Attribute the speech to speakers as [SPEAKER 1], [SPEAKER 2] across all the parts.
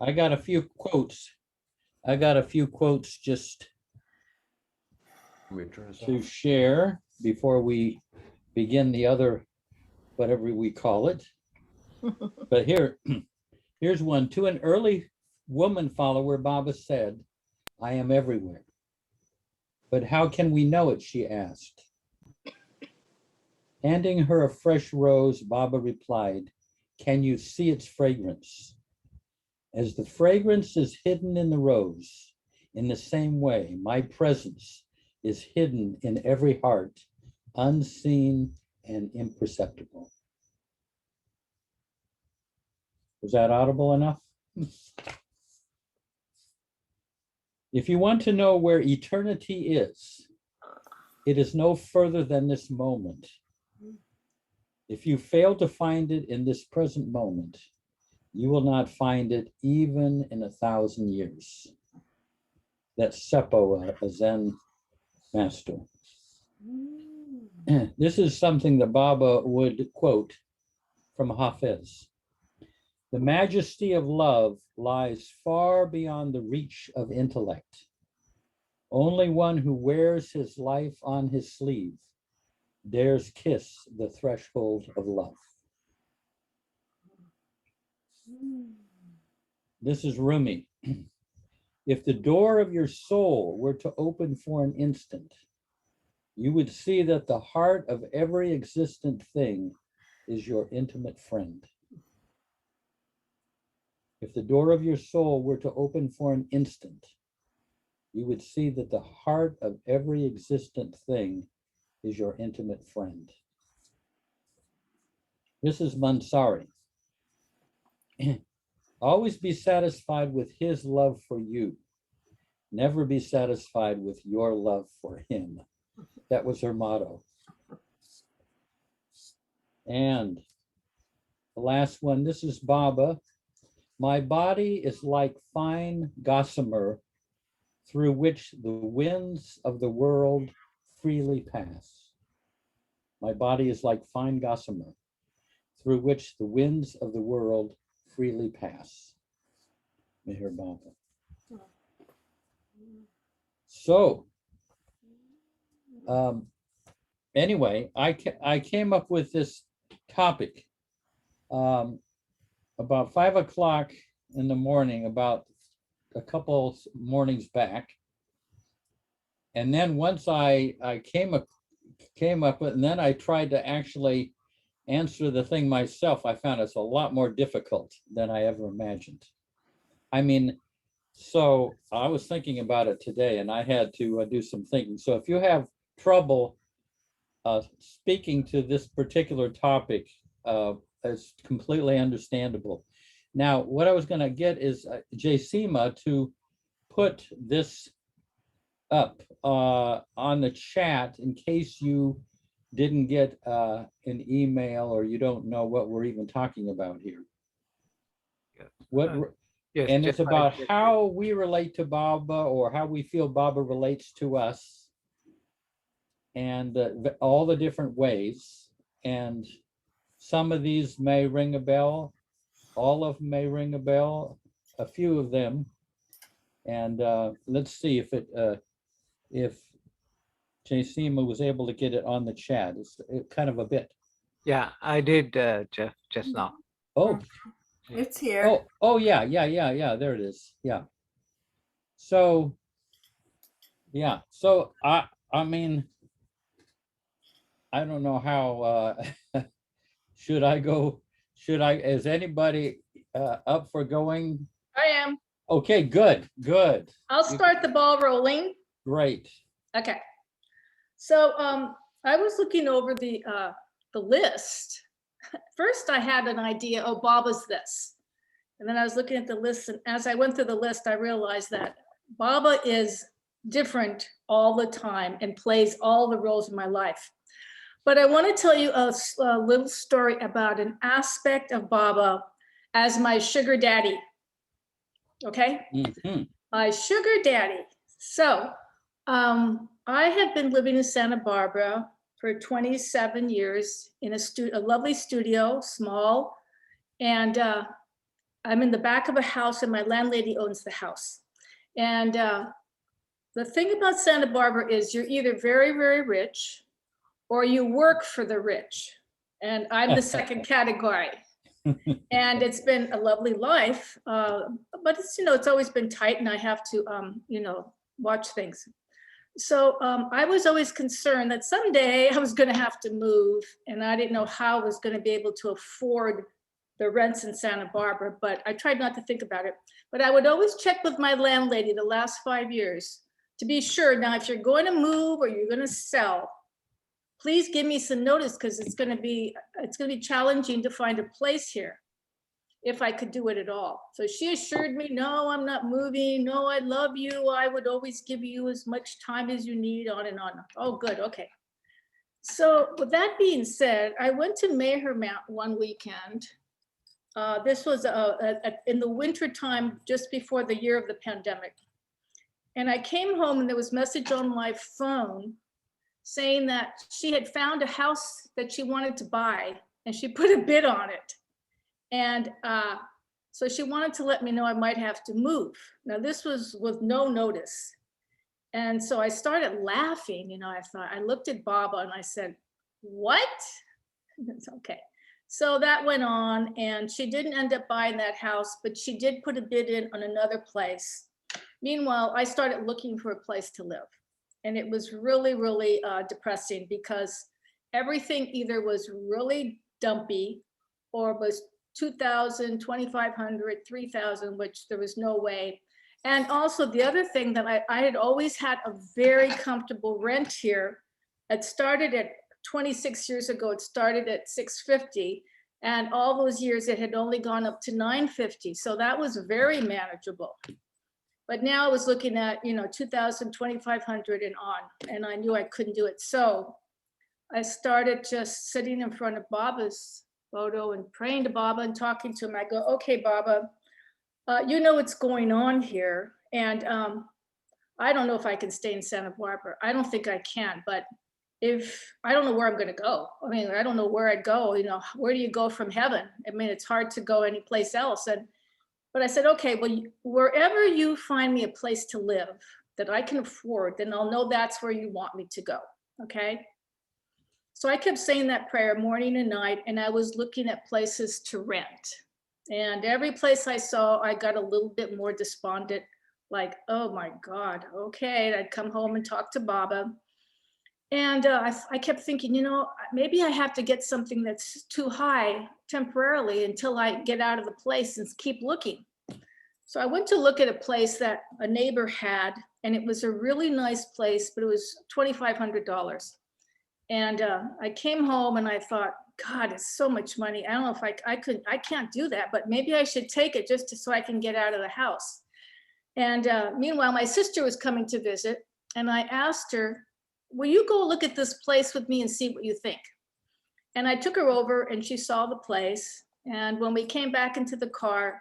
[SPEAKER 1] I got a few quotes. I got a few quotes just to share before we begin the other, whatever we call it. But here's one. To an early woman follower, Baba said, I am everywhere. But how can we know it, she asked. Handing her a fresh rose, Baba replied, can you see its fragrance? As the fragrance is hidden in the rose, in the same way, my presence is hidden in every heart, unseen and imperceptible. Was that audible enough? If you want to know where eternity is, it is no further than this moment. If you fail to find it in this present moment, you will not find it even in 1,000 years. That's Seppo, a Zen master. This is something that Baba would quote from Hafiz. The majesty of love lies far beyond the reach of intellect. Only one who wears his life on his sleeve dares kiss the threshold of love. This is Rumi. If the door of your soul were to open for an instant, you would see that the heart of every existent thing is your intimate friend. If the door of your soul were to open for an instant, you would see that the heart of every existent thing is your intimate friend. This is Mansari. Always be satisfied with his love for you. Never be satisfied with your love for him. That was her motto. And the last one, this is Baba. My body is like fine gossamer through which the winds of the world freely pass. My body is like fine gossamer through which the winds of the world freely pass. Meher Baba. So, anyway, I came up with this topic about 5 o'clock in the morning, about a couple mornings back. And then once I came up with, and then I tried to actually answer the thing myself, I found it's a lot more difficult than I ever imagined. I mean, so I was thinking about it today and I had to do some thinking. So if you have trouble speaking to this particular topic, it's completely understandable. Now, what I was going to get is Jacima to put this up on the chat in case you didn't get an email or you don't know what we're even talking about here. What? Yes, and it's about how we relate to Baba or how we feel Baba relates to us, and all the different ways. And some of these may ring a bell, all of them may ring a bell, a few of them. And let's see if Jacima was able to get it on the chat. It's kind of a bit.
[SPEAKER 2] Yeah, I did, Jeff, just now.
[SPEAKER 1] Oh,
[SPEAKER 3] it's here.
[SPEAKER 1] Oh, yeah. There it is. Yeah. So, yeah. So I mean, I don't know how. Should I go? Is anybody up for going?
[SPEAKER 4] I am.
[SPEAKER 1] Okay, good.
[SPEAKER 4] I'll start the ball rolling.
[SPEAKER 1] Great.
[SPEAKER 4] Okay. So I was looking over the list. First, I had an idea, oh, Baba's this. And then I was looking at the list, and as I went through the list, I realized that Baba is different all the time and plays all the roles in my life. But I want to tell you a little story about an aspect of Baba as my sugar daddy. Okay?
[SPEAKER 1] Mm-hmm.
[SPEAKER 4] My sugar daddy. So I have been living in Santa Barbara for 27 years in a lovely studio, small. And I'm in the back of a house and my landlady owns the house. And the thing about Santa Barbara is you're either very, very rich or you work for the rich. And I'm the second category. And it's been a lovely life, but it's, it's always been tight and I have to, watch things. So I was always concerned that someday I was going to have to move and I didn't know how I was going to be able to afford the rents in Santa Barbara, but I tried not to think about it. But I would always check with my landlady the last 5 years to be sure. Now, if you're going to move or you're going to sell, please give me some notice because it's going to be challenging to find a place here if I could do it at all. So she assured me, no, I'm not moving. No, I love you. I would always give you as much time as you need, on and on. Oh, good. Okay. So with that being said, I went to Mayher Mount one weekend. This was in the winter time, just before the year of the pandemic. And I came home and there was a message on my phone saying that she had found a house that she wanted to buy and she put a bid on it. And so she wanted to let me know I might have to move. Now this was with no notice. And so I started laughing, I looked at Baba and I said, what? It's okay. So that went on and she didn't end up buying that house, but she did put a bid in on another place. Meanwhile, I started looking for a place to live. And it was really, really depressing because everything either was really dumpy or was 2,000, 2,500, 3,000, which there was no way. And also the other thing that I had always had a very comfortable rent here. It started at 26 years ago, it started at $650. And all those years it had only gone up to $950. So that was very manageable. But now I was looking at, 2,000, 2,500 and on, and I knew I couldn't do it. So I started just sitting in front of Baba's photo and praying to Baba and talking to him. I go, okay, Baba, you know what's going on here. And I don't know if I can stay in Santa Barbara. I don't think I can, but I don't know where I'm going to go. I mean, I don't know where I'd go, where do you go from heaven? I mean, it's hard to go anyplace else. But I said, okay, well, wherever you find me a place to live that I can afford, then I'll know that's where you want me to go, okay? So I kept saying that prayer morning and night, and I was looking at places to rent. And every place I saw, I got a little bit more despondent, like, oh my God, okay. And I'd come home and talk to Baba. And I kept thinking, maybe I have to get something that's too high temporarily until I get out of the place and keep looking. So I went to look at a place that a neighbor had, and it was a really nice place, but it was $2,500. And I came home and I thought, God, it's so much money. I don't know if I can't do that, but maybe I should take it so I can get out of the house. And meanwhile, my sister was coming to visit, and I asked her, will you go look at this place with me and see what you think? And I took her over and she saw the place. And when we came back into the car,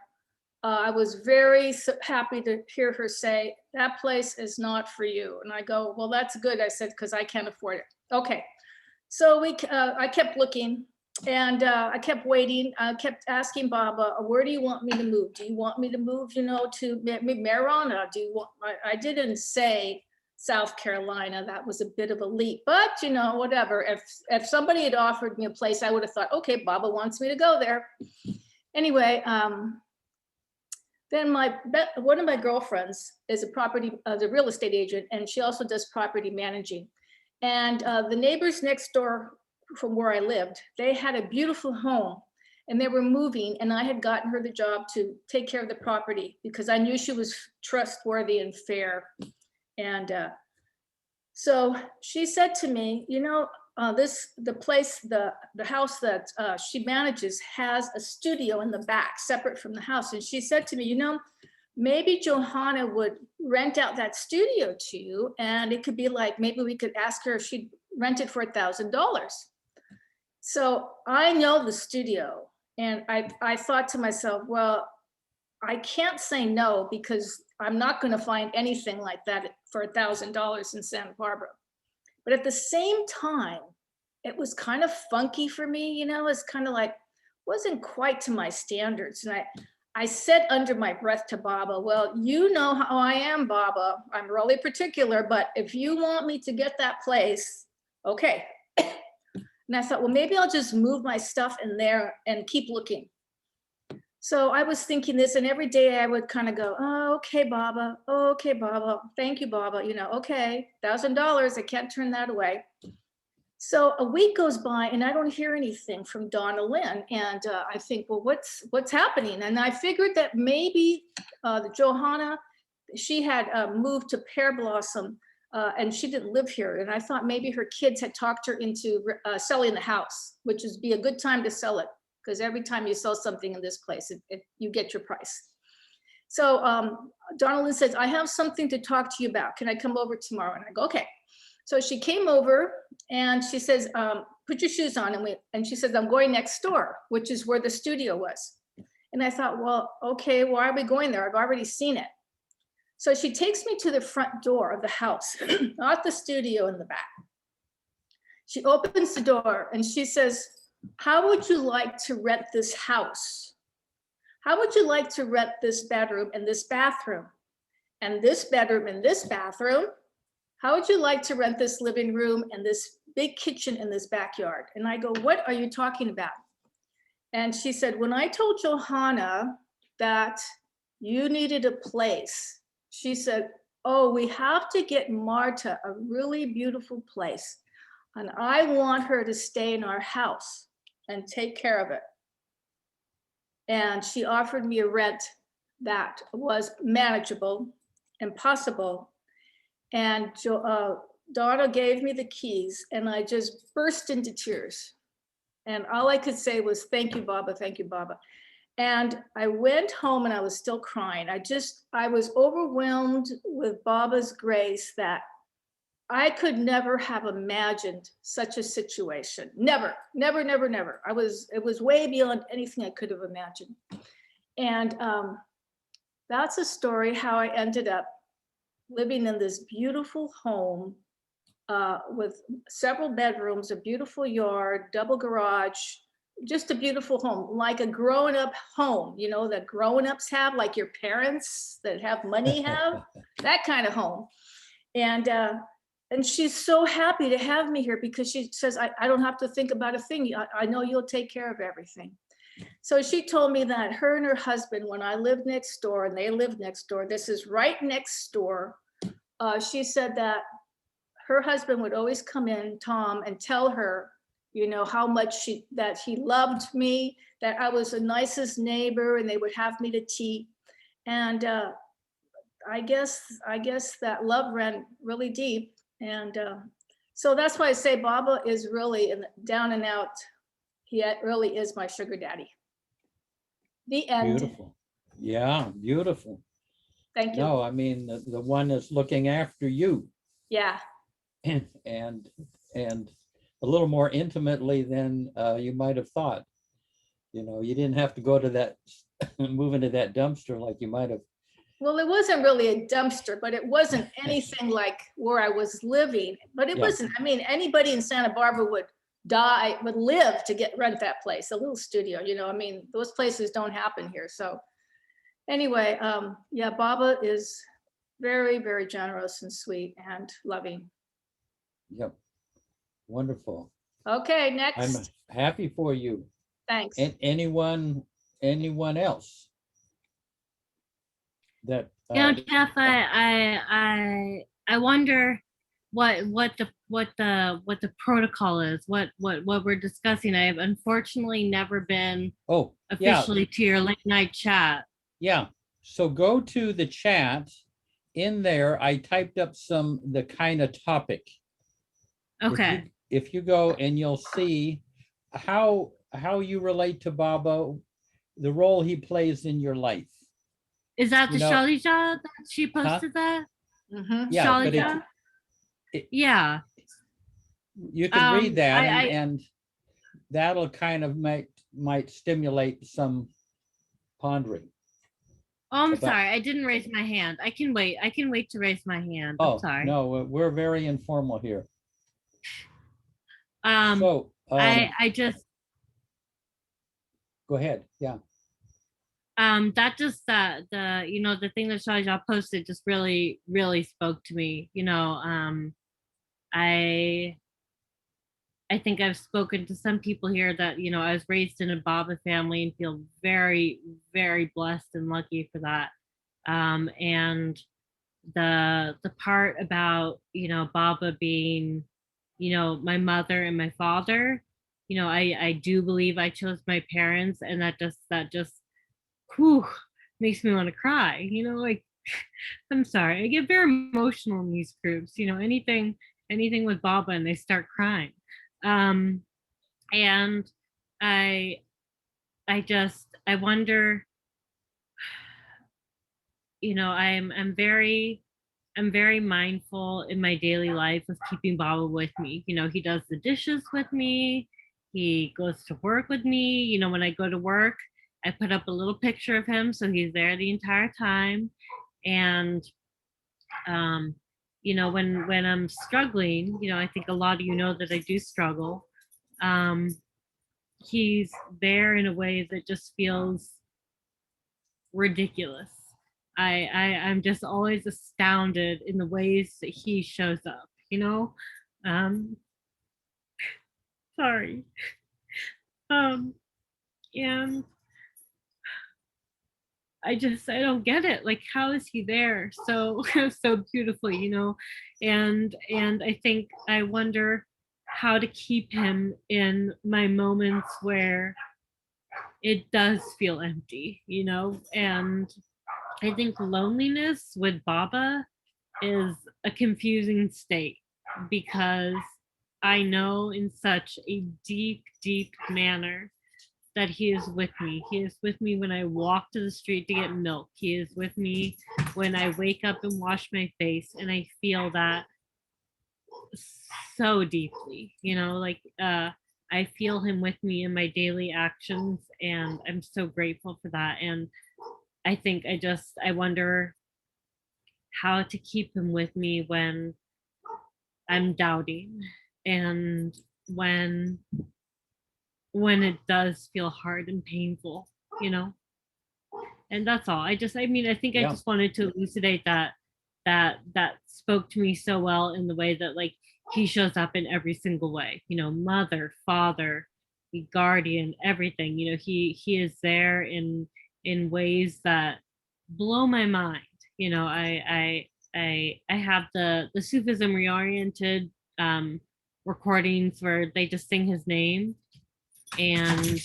[SPEAKER 4] I was very happy to hear her say, that place is not for you. And I go, well, that's good. I said, because I can't afford it. Okay. So I kept looking and I kept waiting. I kept asking Baba, where do you want me to move? Do you want me to move, to Marijuana? I didn't say South Carolina. That was a bit of a leap, but whatever. If somebody had offered me a place, I would have thought, okay, Baba wants me to go there. Anyway, then one of my girlfriends is a real estate agent, and she also does property managing. And the neighbors next door from where I lived, they had a beautiful home and they were moving, and I had gotten her the job to take care of the property because I knew she was trustworthy and fair. And so she said to me, the house that she manages has a studio in the back separate from the house. And she said to me, maybe Johanna would rent out that studio to you. And it could be like, maybe we could ask her if she'd rent it for $1,000. So I know the studio. And I thought to myself, well, I can't say no because I'm not going to find anything like that for $1,000 in Santa Barbara. But at the same time, it was kind of funky for me, it's kind of like, wasn't quite to my standards. And I said under my breath to Baba, well, you know how I am, Baba. I'm really particular, but if you want me to get that place, okay. And I thought, well, maybe I'll just move my stuff in there and keep looking. So I was thinking this, and every day I would kind of go, oh, okay, Baba. Oh, okay, Baba. Thank you, Baba. You know, okay, $1,000. I can't turn that away. So a week goes by and I don't hear anything from Donna Lynn. And I think, well, what's happening? And I figured that maybe the Johanna, she had moved to Pear Blossom and she didn't live here. And I thought maybe her kids had talked her into selling the house, which would be a good time to sell it. Because every time you sell something in this place, you get your price. So Donna Lynn says, I have something to talk to you about. Can I come over tomorrow? And I go, okay. So she came over and she says, put your shoes on. And she says, I'm going next door, which is where the studio was. And I thought, well, okay, why are we going there? I've already seen it. So she takes me to the front door of the house, not the studio in the back. She opens the door and she says, how would you like to rent this house? How would you like to rent this bedroom and this bathroom? And this bedroom and this bathroom? How would you like to rent this living room and this big kitchen in this backyard? And I go, what are you talking about? And she said, when I told Johanna that you needed a place, she said, oh, we have to get Marta a really beautiful place. And I want her to stay in our house and take care of it. And she offered me a rent that was manageable and possible. And Donna gave me the keys and I just burst into tears. And all I could say was, thank you, Baba, thank you, Baba. And I went home and I was still crying. I was overwhelmed with Baba's grace that I could never have imagined such a situation. Never, never, never, never. It was way beyond anything I could have imagined. And that's a story how I ended up living in this beautiful home with several bedrooms, a beautiful yard, double garage, just a beautiful home, like a grown-up home, you know, that grown-ups have, like your parents that have money have, that kind of home. And she's so happy to have me here because she says, I don't have to think about a thing. I know you'll take care of everything. So she told me that her and her husband, when I lived next door and they lived next door, this is right next door. She said that her husband would always come in, Tom, and tell her, you know, how much that he loved me, that I was the nicest neighbor and they would have me to tea. And I guess that love ran really deep. And so that's why I say Baba is really down and out. He really is my sugar daddy. The end.
[SPEAKER 1] Beautiful. Yeah, beautiful.
[SPEAKER 4] Thank you.
[SPEAKER 1] No, I mean, the one that's looking after you.
[SPEAKER 4] Yeah.
[SPEAKER 1] And a little more intimately than you might have thought. You know, you didn't have to go to that, move into that dumpster like you might have.
[SPEAKER 4] Well, it wasn't really a dumpster, but it wasn't anything like where I was living. But it wasn't, I mean, anybody in Santa Barbara would live to rent that place, a little studio, you know, I mean, those places don't happen here. So anyway, yeah, Baba is very, very generous and sweet and loving.
[SPEAKER 1] Yep. Wonderful.
[SPEAKER 4] Okay, next.
[SPEAKER 1] I'm happy for you.
[SPEAKER 4] Thanks.
[SPEAKER 1] And anyone else that
[SPEAKER 3] You know, Jeff, I wonder what the protocol is, what we're discussing. I have unfortunately never been officially to your late night chat.
[SPEAKER 1] Yeah. So go to the chat. In there, I typed up the kind of topic.
[SPEAKER 3] Okay.
[SPEAKER 1] If you go and you'll see how you relate to Baba, the role he plays in your life.
[SPEAKER 3] Is that the Shalija that she posted that?
[SPEAKER 4] Mm-hmm.
[SPEAKER 1] Yeah,
[SPEAKER 3] Shalija?
[SPEAKER 1] Yeah. You can read that
[SPEAKER 3] I
[SPEAKER 1] and that'll kind of might stimulate some pondering.
[SPEAKER 3] Oh, I'm sorry. I didn't raise my hand. I can wait. I can wait to raise my hand. I'm sorry.
[SPEAKER 1] No, we're very informal here.
[SPEAKER 3] I just
[SPEAKER 1] go ahead. Yeah.
[SPEAKER 3] That just the the thing that Shaja posted just really spoke to me. I I think I've spoken to some people here that I was raised in a Baba family and feel very blessed and lucky for that. And the part about Baba being my mother and my father, I do believe I chose my parents, and that just whew, makes me want to cry. Like I'm sorry, I get very emotional in these groups. Anything with Baba, and they start crying. Um, and I I wonder, I'm very mindful in my daily life of keeping Baba with me. He does the dishes with me. He goes to work with me. When I go to work, I put up a little picture of him so he's there the entire time. And um, when I'm struggling, I think a lot of know that I do struggle. Um, he's there in a way that just feels ridiculous. I'm just always astounded in the ways that he shows up. Um, sorry. Um, and I don't get it. Like, how is he there so so beautifully? And I think I wonder how to keep him in my moments where it does feel empty. And I think loneliness with Baba is a confusing state, because I know in such a deep manner that he is with me. He is with me when I walk to the street to get milk. He is with me when I wake up and wash my face, and I feel that so deeply. I feel him with me in my daily actions, and I'm so grateful for that. And I think I wonder how to keep him with me when I'm doubting, and when it does feel hard and painful, you know? And that's all. I think I
[SPEAKER 1] Yeah.
[SPEAKER 3] just wanted to elucidate that spoke to me so well, in the way that, like, he shows up in every single way, mother, father, the guardian, everything. He is there in ways that blow my mind. I have the Sufism reoriented recordings where they just sing his name. And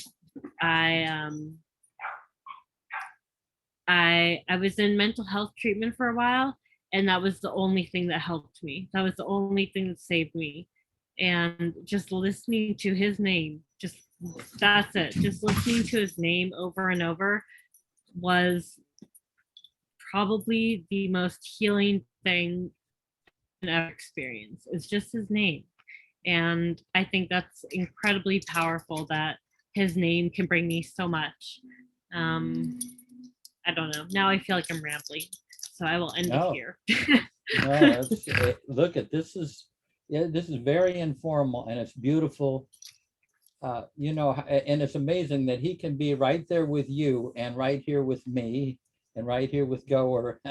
[SPEAKER 3] I was in mental health treatment for a while, and that was the only thing that helped me. That was the only thing that saved me. And just listening to his name, just that's it. Just listening to his name over and over was probably the most healing thing I've ever experienced. It's just his name. And I think that's incredibly powerful, that his name can bring me so much. I don't know. Now I feel like I'm rambling, so I will end it
[SPEAKER 1] No.
[SPEAKER 3] here.
[SPEAKER 1] No, look at this is very informal, and it's beautiful. And it's amazing that he can be right there with you, and right here with me, and right here with Goer,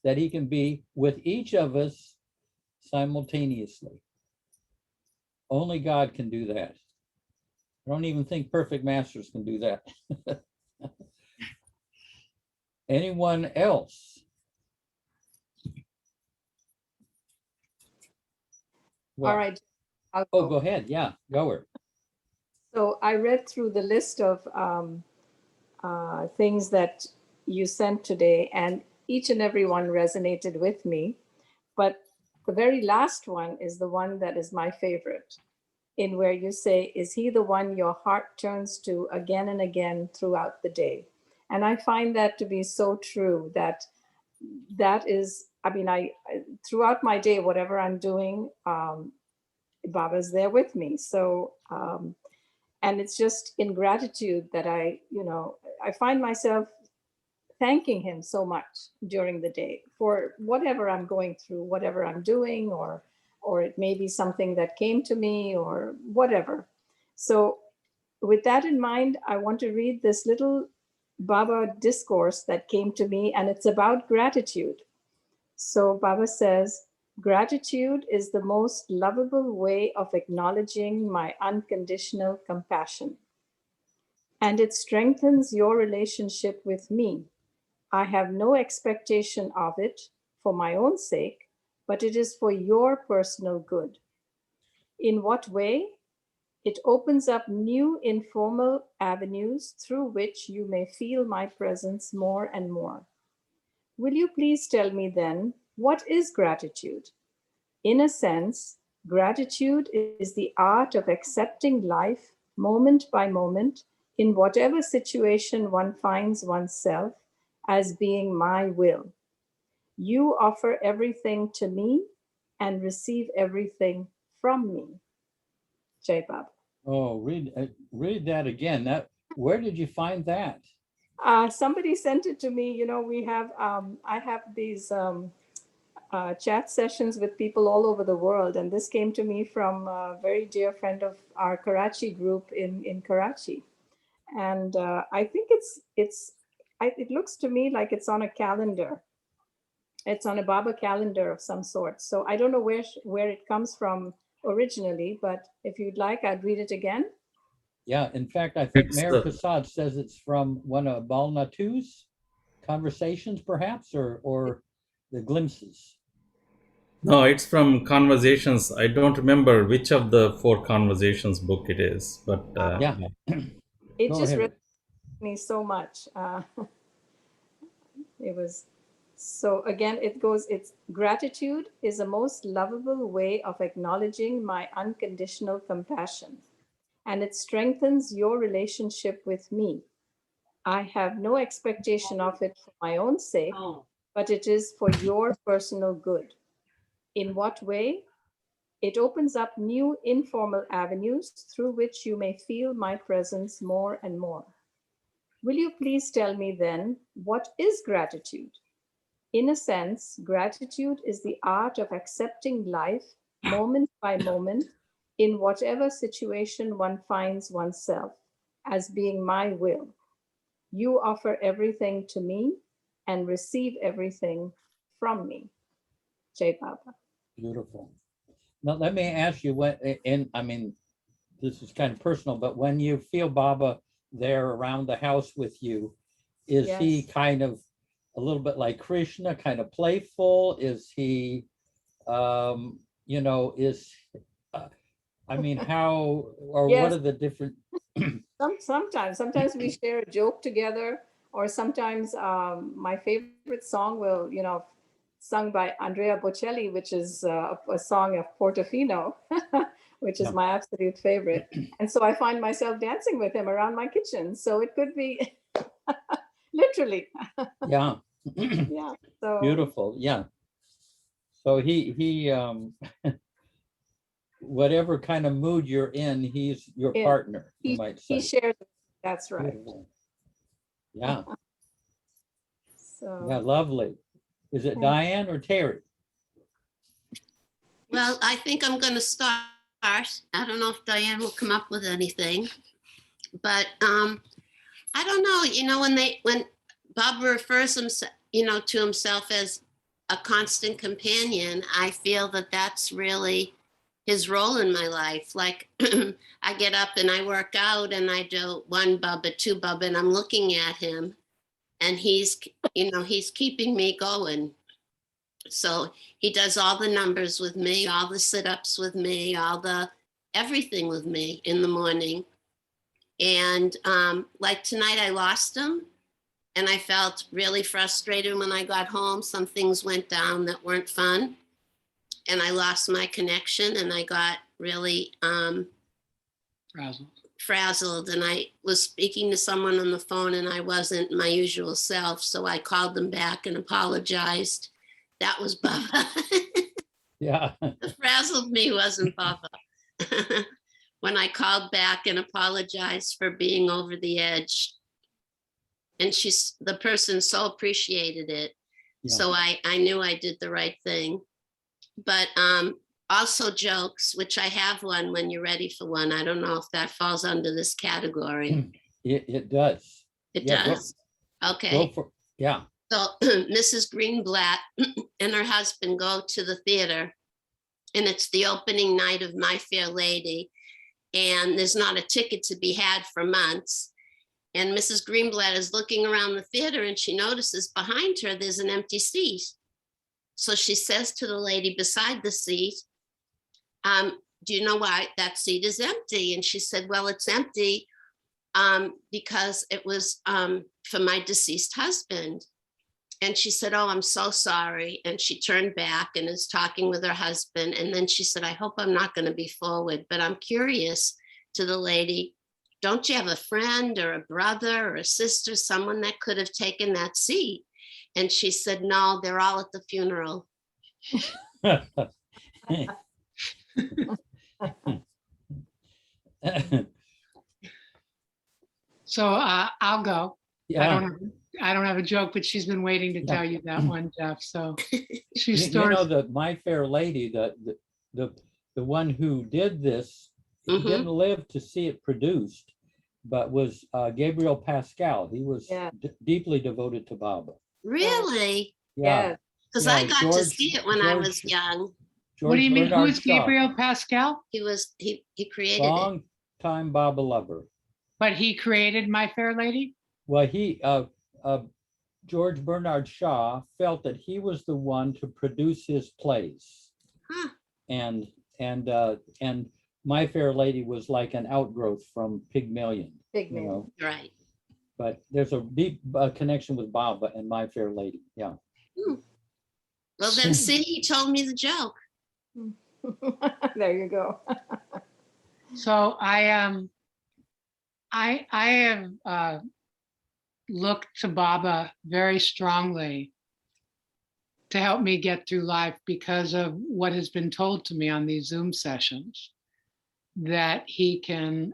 [SPEAKER 1] that he can be with each of us simultaneously. Only God can do that. I don't even think perfect masters can do that. Anyone else? Well,
[SPEAKER 5] all right. I'll
[SPEAKER 1] oh, go ahead. Yeah, Goer.
[SPEAKER 5] So I read through the list of things that you sent today, and each and every one resonated with me. But the very last one is the one that is my favorite, in where you say, "Is he the one your heart turns to again and again throughout the day?" And I find that to be so true, that is, I throughout my day, whatever I'm doing, Baba's there with me. So, and it's just in gratitude that I find myself thanking him so much during the day for whatever I'm going through, whatever I'm doing, or it may be something that came to me or whatever. So with that in mind, I want to read this little Baba discourse that came to me, and it's about gratitude. So Baba says, gratitude is the most lovable way of acknowledging my unconditional compassion, and it strengthens your relationship with me. I have no expectation of it for my own sake, but it is for your personal good. In what way? It opens up new informal avenues through which you may feel my presence more and more. Will you please tell me then, what is gratitude? In a sense, gratitude is the art of accepting life moment by moment in whatever situation one finds oneself as being my will. You offer everything to me and receive everything from me. Jai Baba.
[SPEAKER 1] Oh, read that again. Where did you find that?
[SPEAKER 5] Somebody sent it to me. You know, I have these chat sessions with people all over the world, and this came to me from a very dear friend of our Karachi group in Karachi. And I think it looks to me like it's on a calendar. It's on a Baba calendar of some sort. So I don't know where it comes from originally, but if you'd like, I'd read it again.
[SPEAKER 1] Yeah, in fact, I think
[SPEAKER 6] It's
[SPEAKER 1] Mayor
[SPEAKER 6] the-
[SPEAKER 1] Prasad says it's from one of Balnatu's conversations, perhaps, or the glimpses.
[SPEAKER 6] No, it's from Conversations. I don't remember which of the 4 Conversations book it is, but
[SPEAKER 1] Yeah.
[SPEAKER 5] It
[SPEAKER 1] Go
[SPEAKER 5] just
[SPEAKER 1] ahead.
[SPEAKER 5] resonated with me so much. It was so again, it's gratitude is a most lovable way of acknowledging my unconditional compassion, and it strengthens your relationship with me. I have no expectation of it for my own sake, but it is for your personal good. In what way? It opens up new informal avenues through which you may feel my presence more and more. Will you please tell me then, what is gratitude? In a sense, gratitude is the art of accepting life moment by moment in whatever situation one finds oneself as being my will. You offer everything to me and receive everything from me. Jai Baba.
[SPEAKER 1] Beautiful. Now, let me ask you and I mean, this is kind of personal, but when you feel Baba there around the house with you, is he
[SPEAKER 5] Yes.
[SPEAKER 1] kind of a little bit like Krishna, kind of playful? Is he, I mean, how, or what
[SPEAKER 5] Yes.
[SPEAKER 1] are the different,
[SPEAKER 5] Sometimes we share a joke together, or sometimes my favorite song will, sung by Andrea Bocelli, which is a song of Portofino, which is
[SPEAKER 1] Yeah.
[SPEAKER 5] my absolute favorite. And so I find myself dancing with him around my kitchen. So it could be literally.
[SPEAKER 1] yeah.
[SPEAKER 5] Yeah. So
[SPEAKER 1] Beautiful, yeah. So he whatever kind of mood you're in, he's your
[SPEAKER 5] Yeah,
[SPEAKER 1] partner, you might
[SPEAKER 5] he
[SPEAKER 1] say.
[SPEAKER 5] shares. That's right.
[SPEAKER 1] Beautiful. Yeah,
[SPEAKER 5] So
[SPEAKER 1] yeah, lovely. Is it Diane or Terry?
[SPEAKER 7] Well, I think I'm going to start. I don't know if Diane will come up with anything, but I don't know. When Bob refers himself, to himself as a constant companion, I feel that that's really his role in my life. Like I get up and I work out and I do 1 Bubba, 2 Bubba, and I'm looking at him, and he's keeping me going. So he does all the numbers with me, all the sit-ups with me, everything with me in the morning. And like tonight, I lost him, and I felt really frustrated when I got home. Some things went down that weren't fun, and I lost my connection, and I got really frazzled. And I was speaking to someone on the phone, and I wasn't my usual self. So I called them back and apologized. That was Baba.
[SPEAKER 1] Yeah,
[SPEAKER 7] The frazzled me wasn't Baba. When I called back and apologized for being over the edge. And the person so appreciated it.
[SPEAKER 1] Yeah.
[SPEAKER 7] So I knew I did the right thing. But also jokes, which I have one when you're ready for one. I don't know if that falls under this category.
[SPEAKER 1] it does.
[SPEAKER 7] It
[SPEAKER 1] Yeah,
[SPEAKER 7] does. Okay.
[SPEAKER 1] Yeah.
[SPEAKER 7] So Mrs. Greenblatt and her husband go to the theater, and it's the opening night of My Fair Lady, and there's not a ticket to be had for months. And Mrs. Greenblatt is looking around the theater, and she notices behind her there's an empty seat. So she says to the lady beside the seat, do you know why that seat is empty? And she said, well, it's empty because it was for my deceased husband. And she said, oh, I'm so sorry. And she turned back and is talking with her husband. And then she said, I hope I'm not going to be forward, but I'm curious, to the lady, don't you have a friend or a brother or a sister, someone that could have taken that seat? And she said, no, they're all at the funeral.
[SPEAKER 8] So I'll go.
[SPEAKER 1] Yeah.
[SPEAKER 8] I don't have a joke, but she's been waiting to tell you that one, Jeff. So she
[SPEAKER 1] You
[SPEAKER 8] starts.
[SPEAKER 1] know, the My Fair Lady, the one who did this, he didn't live to see it produced, but was Gabriel Pascal. He was deeply devoted to Baba.
[SPEAKER 7] Really?
[SPEAKER 1] Yeah.
[SPEAKER 7] Because I got to see it when I was young.
[SPEAKER 8] What do you mean?
[SPEAKER 1] Bernard
[SPEAKER 8] Who's Gabriel Pascal?
[SPEAKER 7] He created it.
[SPEAKER 1] Long time Baba lover.
[SPEAKER 8] But he created My Fair Lady?
[SPEAKER 1] Well, George Bernard Shaw felt that he was the one to produce his plays.
[SPEAKER 7] Huh.
[SPEAKER 1] And My Fair Lady was like an outgrowth from Pygmalion.
[SPEAKER 5] Pygmalion.
[SPEAKER 1] You know?
[SPEAKER 7] Right.
[SPEAKER 1] But there's a deep connection with Baba and My Fair Lady. Yeah.
[SPEAKER 7] Well, then see, he told me the joke.
[SPEAKER 5] There you go.
[SPEAKER 8] So I have looked to Baba very strongly to help me get through life because of what has been told to me on these Zoom sessions, that he can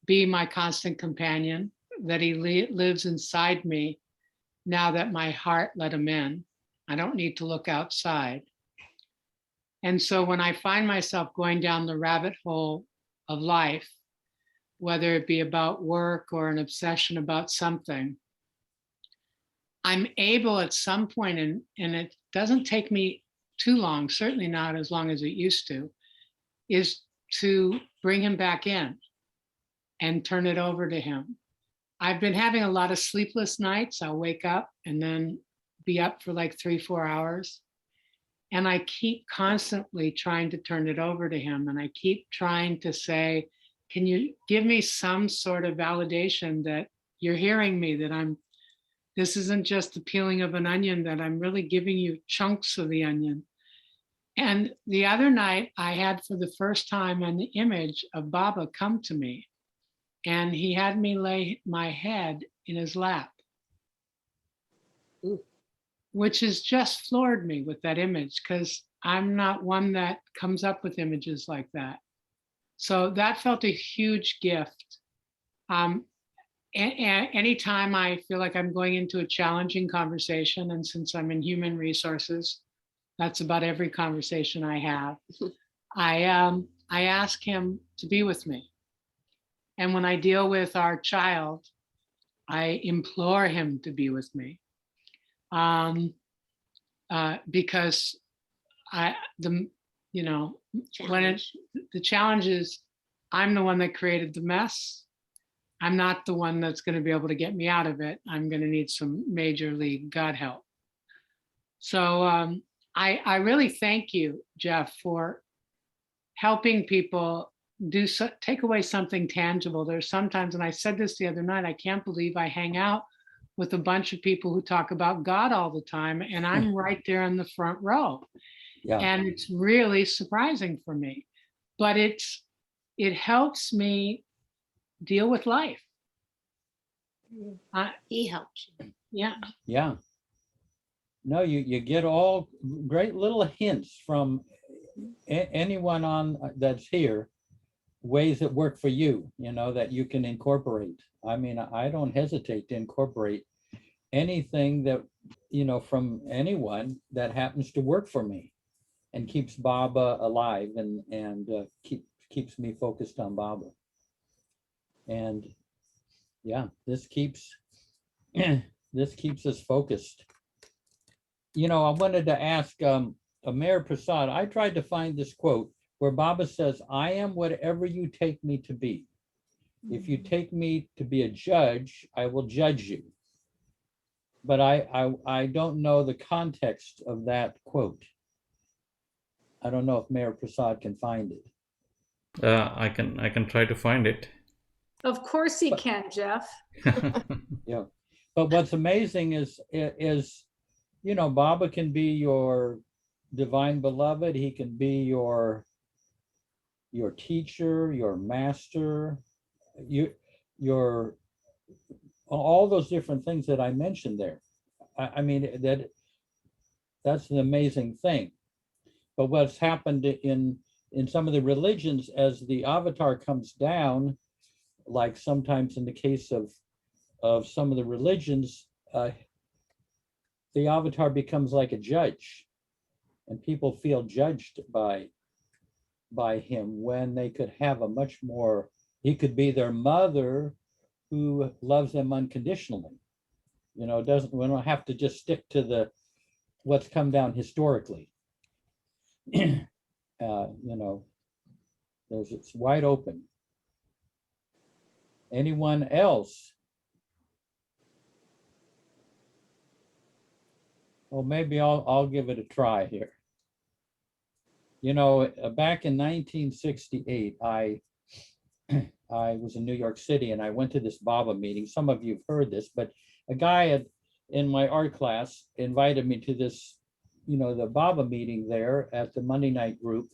[SPEAKER 8] be my constant companion, that he lives inside me now that my heart let him in. I don't need to look outside. And so when I find myself going down the rabbit hole of life, whether it be about work or an obsession about something, I'm able at some point, and it doesn't take me too long, certainly not as long as it used to, is to bring him back in and turn it over to him. I've been having a lot of sleepless nights. I'll wake up and then be up for like 3-4 hours. And I keep constantly trying to turn it over to him. And I keep trying to say, can you give me some sort of validation that you're hearing me, that this isn't just the peeling of an onion, that I'm really giving you chunks of the onion. And the other night I had for the first time an image of Baba come to me, and he had me lay my head in his lap.
[SPEAKER 7] Ooh.
[SPEAKER 8] Which has just floored me with that image, because I'm not one that comes up with images like that. So that felt a huge gift. Anytime I feel like I'm going into a challenging conversation, and since I'm in human resources, that's about every conversation I have, I ask him to be with me. And when I deal with our child, I implore him to be with me. Because the challenge is, I'm the one that created the mess. I'm not the one that's going to be able to get me out of it. I'm going to need some major league God help. So I really thank you, Jeff, for helping people take away something tangible. There's sometimes, and I said this the other night, I can't believe I hang out with a bunch of people who talk about God all the time, and I'm right there in the front row. Yeah. And it's really surprising for me, but it helps me deal with life.
[SPEAKER 7] He helps you.
[SPEAKER 8] Yeah.
[SPEAKER 1] Yeah. No, you get all great little hints from anyone that's here, ways that work for you, that you can incorporate. I mean, I don't hesitate to incorporate anything that, from anyone that happens to work for me and keeps Baba alive and keeps me focused on Baba. And yeah, this keeps this keeps us focused. You know, I wanted to ask Mayor Prasad, I tried to find this quote where Baba says, I am whatever you take me to be. If you take me to be a judge, I will judge you. But I don't know the context of that quote. I don't know if Mayor Prasad can find it.
[SPEAKER 6] I can try to find it.
[SPEAKER 4] Of course he can, Jeff.
[SPEAKER 1] Yeah. But what's amazing is, you know, Baba can be your divine beloved. He can be your teacher, your master, your all those different things that I mentioned there. I mean, that's an amazing thing. But what's happened in some of the religions, as the avatar comes down, like sometimes in the case of some of the religions, the avatar becomes like a judge, and people feel judged by him when they could have a much more, he could be their mother who loves them unconditionally. You know, we don't have to just stick to what's come down historically. You know, it's wide open. Anyone else? Well, maybe I'll give it a try here. You know, back in 1968, I was in New York City, and I went to this Baba meeting. Some of you have heard this, but a guy in my art class invited me to this, you know, the Baba meeting there at the Monday night group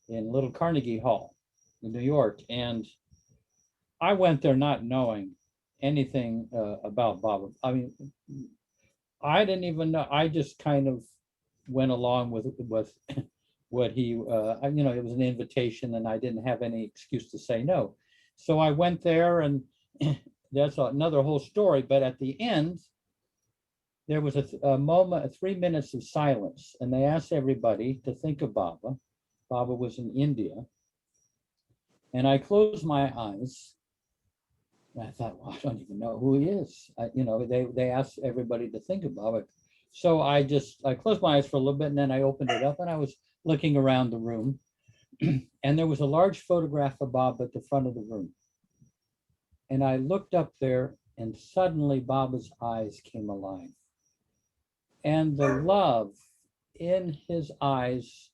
[SPEAKER 1] in Little Carnegie Hall in New York. And I went there not knowing anything about Baba. I mean, I didn't even know. I just kind of went along with what he, you know, it was an invitation, and I didn't have any excuse to say no. So I went there, and that's another whole story. But at the end, there was a moment, 3 minutes of silence, and they asked everybody to think of Baba. Baba was in India. And I closed my eyes, and I thought, well, I don't even know who he is. You know, they asked everybody to think of Baba. So I closed my eyes for a little bit, and then I opened it up, and I was looking around the room, and there was a large photograph of Baba at the front of the room. And I looked up there, and suddenly Baba's eyes came alive. And the love in his eyes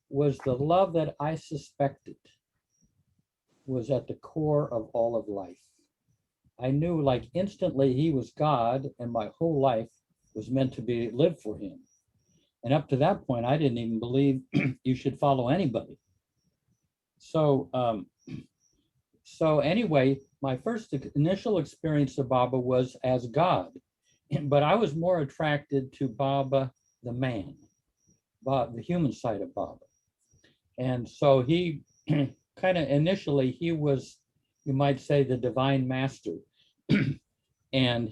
[SPEAKER 1] was the love that I suspected was at the core of all of life. I knew, like, instantly he was God, and my whole life was meant to be lived for him. And up to that point, I didn't even believe you should follow anybody. So, so anyway, my first initial experience of Baba was as God, but I was more attracted to Baba, the man, the human side of Baba. And so he kind of initially, he was, you might say, the divine master. And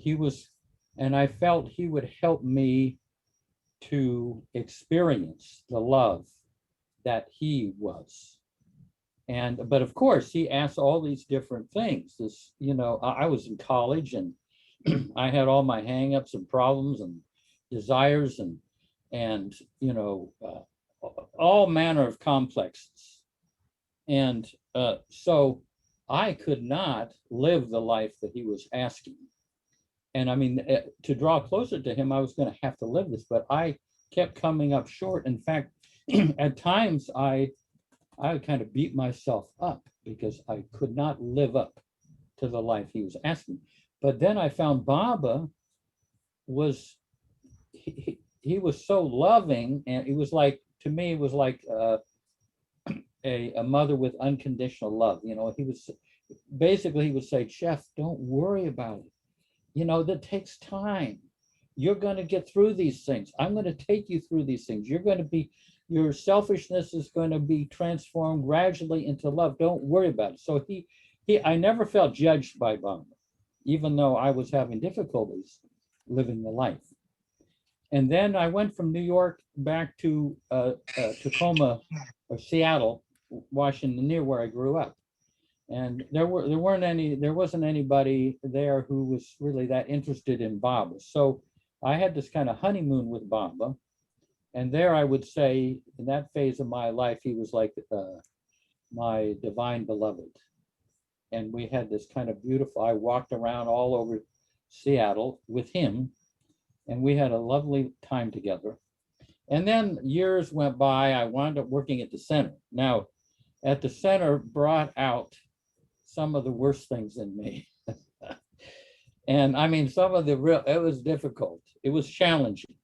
[SPEAKER 1] I felt he would help me to experience the love that he was. But of course, he asked all these different things. This, you know, I was in college, and I had all my hangups and problems and desires and you know, all manner of complexes. And so I could not live the life that he was asking. And I mean, to draw closer to him, I was going to have to live this, but I kept coming up short. In fact, at times I kind of beat myself up because I could not live up to the life he was asking. But then I found Baba was, he was so loving, and it was like, to me, it was like a mother with unconditional love. You know, he was basically, he would say, Jeff, don't worry about it. You know, that takes time. You're going to get through these things. I'm going to take you through these things. You're going to be, your selfishness is going to be transformed gradually into love. Don't worry about it. So I never felt judged by Baba, even though I was having difficulties living the life. And then I went from New York back to Tacoma or Seattle, Washington, near where I grew up. And there wasn't anybody there who was really that interested in Baba. So I had this kind of honeymoon with Baba. And there I would say, in that phase of my life, he was like my divine beloved. And we had this kind of beautiful, I walked around all over Seattle with him, and we had a lovely time together. And then years went by, I wound up working at the center. Now, at the center brought out some of the worst things in me. And I mean, some of the real, it was difficult. It was challenging.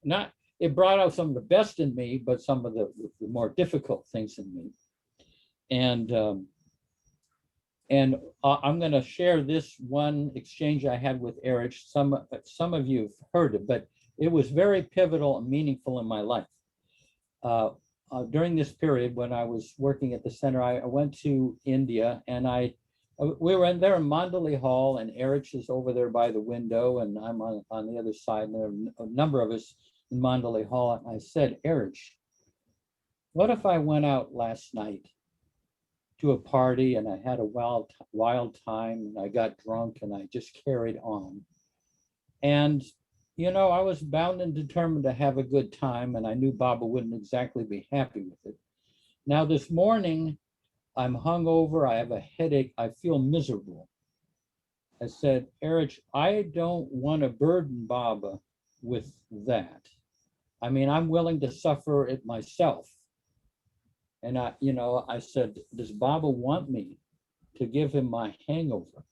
[SPEAKER 1] It brought out some of the best in me, but some of the more difficult things in me. And I'm going to share this one exchange I had with Erich. Some of you have heard it, but it was very pivotal and meaningful in my life. During this period when I was working at the center, I went to India, and we were there in Mandalay Hall, and Erich is over there by the window, and I'm on the other side, and there are a number of us in Mandalay Hall. And I said, Erich, what if I went out last night to a party and I had a wild time, and I got drunk and I just carried on? And I was bound and determined to have a good time, and I knew Baba wouldn't exactly be happy with it. Now this morning, I'm hungover, I have a headache, I feel miserable. I said, Erich, I don't want to burden Baba with that. I mean, I'm willing to suffer it myself. And I said, does Baba want me to give him my hangover?